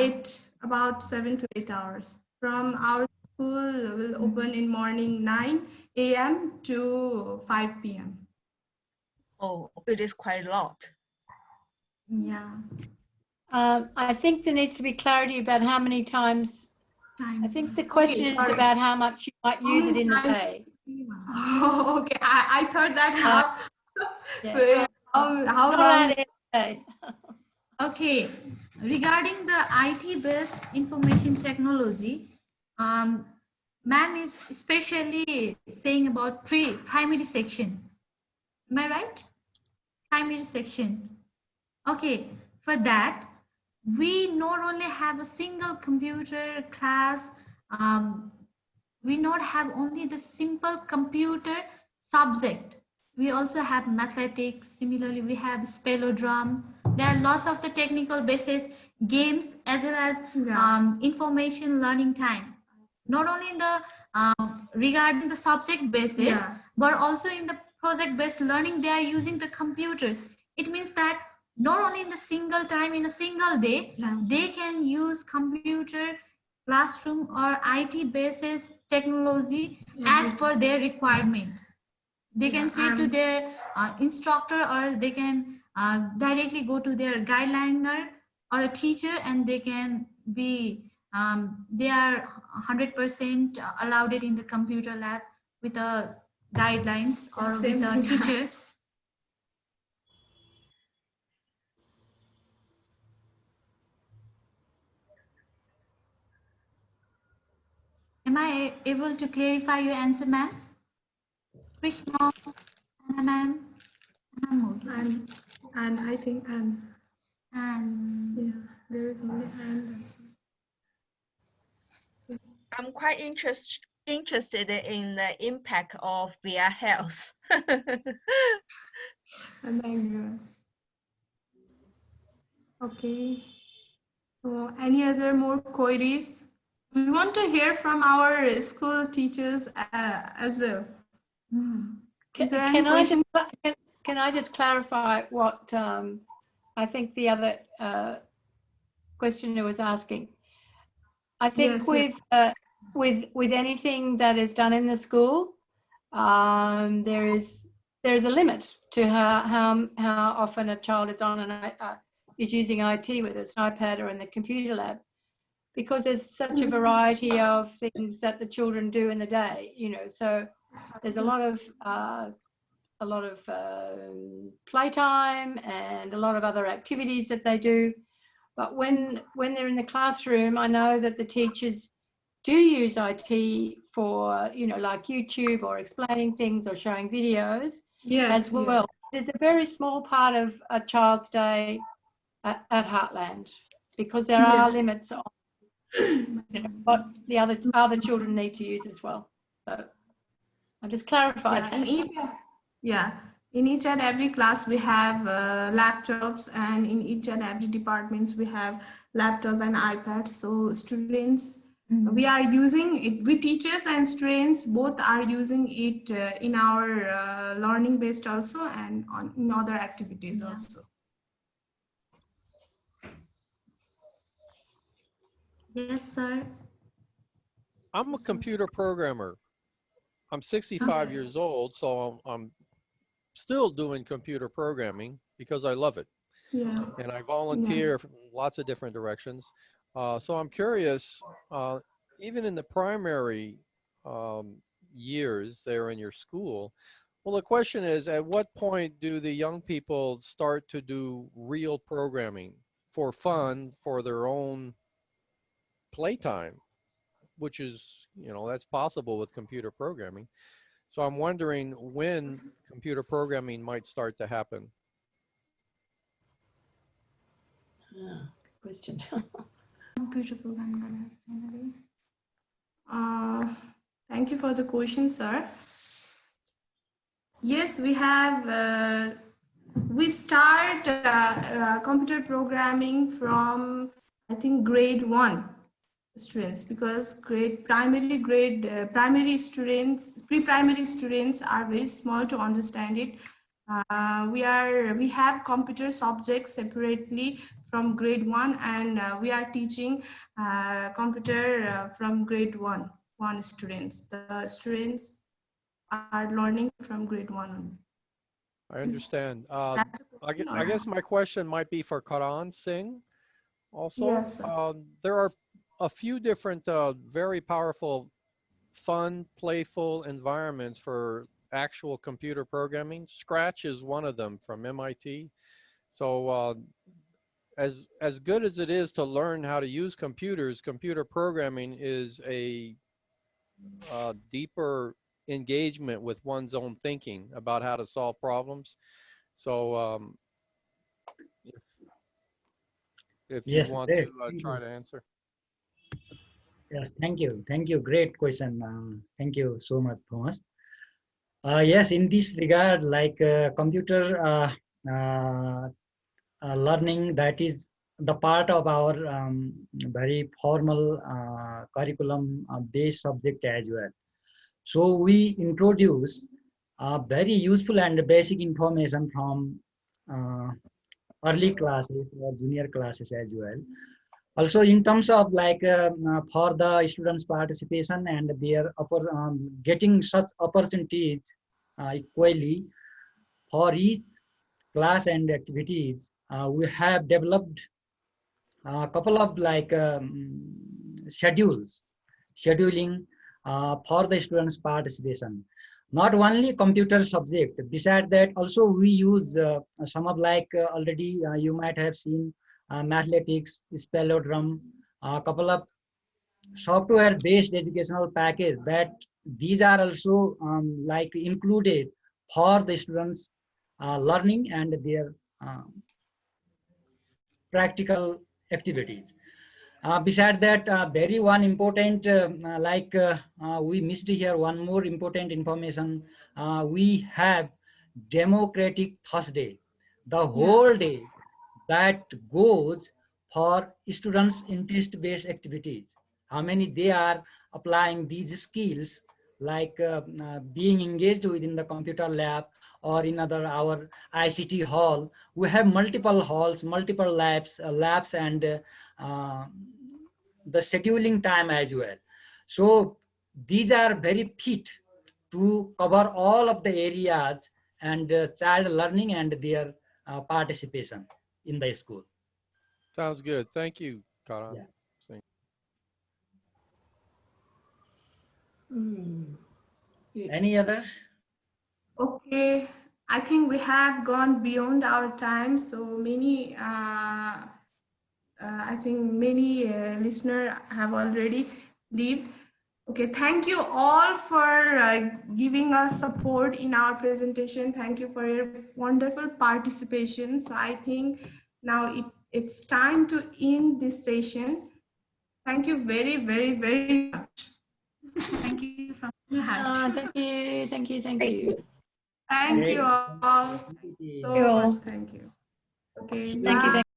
about 7 to 8 hours. From our school will open in morning 9 a.m. to 5 p.m. Oh, it is quite a lot. Yeah. I think there needs to be clarity about how many times. I think the question is about how much you might use it in the day. Okay, I thought that how long? Okay, regarding the IT-based information technology, ma'am is especially saying about primary section. Am I right? Primary section. Okay, for that, we not only have a single computer class, we not have only the simple computer subject. We also have mathematics. Similarly, we have spellodrum. There are lots of the technical basis games as well as information learning time. Not only in the regarding the subject basis, but also in the project based learning, they are using the computers. It means that not only in the single time in a single day, they can use computer classroom or IT basis technology as per their requirement. They can say to their instructor, or they can directly go to their guideliner or a teacher, and they can be they are 100% allowed it in the computer lab with a guidelines or with a teacher. Am I able to clarify your answer, ma'am? Krishna, Anna ma'am, and I think and and there is only and. I'm quite interested in the impact of their health. And then, okay. So, any other more queries? We want to hear from our school teachers as well. Is there any question? Can I just clarify what I think the other questioner was asking? I think with anything that is done in the school, there is a limit to how often a child is on is using IT, whether it's an iPad or in the computer lab, because there's such a variety of things that the children do in the day, you know. So there's a lot of playtime and a lot of other activities that they do. But when they're in the classroom, I know that the teachers do use IT for, you know, like YouTube or explaining things or showing videos as well. It's a very small part of a child's day at Heartland, because there are limits on, you know, what the other children need to use as well. So I'll just clarify that. In each and every class we have laptops, and in each and every departments we have laptop and iPad. So students, we are using it. We teachers and students both are using it in our learning based also, and in other activities also. Yes, sir. I'm a computer programmer. I'm 65 years old, so I'm still doing computer programming because I love it. And I volunteer in lots of different directions. So I'm curious, even in the primary years there in your school, well, the question is, at what point do the young people start to do real programming for fun, for their own playtime, which is, you know, that's possible with computer programming. So I'm wondering when computer programming might start to happen. Question. Computer programming. Thank you for the question, sir. Yes, we have. We start computer programming from, I think, grade 1 students, because primary students, pre-primary students are very small to understand it. We have computer subjects separately from grade 1, and we are teaching computer from grade 1 students. The students are learning from grade 1. I understand. I guess my question might be for Karan Singh also. Yes, there are a few different very powerful, fun, playful environments for actual computer programming. Scratch is one of them from MIT. So as good as it is to learn how to use computers, computer programming is a deeper engagement with one's own thinking about how to solve problems. So if you Yes, want to great. Thank try you. to answer. Yes, thank you. Thank you. Great question. Thank you so much, Thomas. Yes, in this regard, like computer learning, that is the part of our very formal curriculum based subject as well. So we introduce very useful and basic information from uh, early classes or junior classes as well. Also, in terms of like for the students' participation and their getting such opportunities equally for each class and activities, we have developed a couple of like scheduling for the students' participation. Not only computer subject, beside that also we use some of like already you might have seen mathematics, spellodrum, a couple of software-based educational package that these are also like included for the students learning and their practical activities. Beside that, very one important, we missed here one more important information. We have Democratic Thursday, the whole day that goes for students interest-based activities. How many they are applying these skills, like being engaged within the computer lab or in our ICT hall. We have multiple halls, multiple labs and the scheduling time as well. So these are very fit to cover all of the areas and child learning and their participation in the school. Sounds good. Thank you, Karan. Yeah. Any other? Okay, I think we have gone beyond our time. So many, I think many listeners have already lived. Okay, thank you all for giving us support in our presentation. Thank you for your wonderful participation. So I think now it's time to end this session. Thank you very, very, very much. Thank you from the heart. Thank you. Thank you all Thank you, so much. Thank you. Okay, Thank you. bye.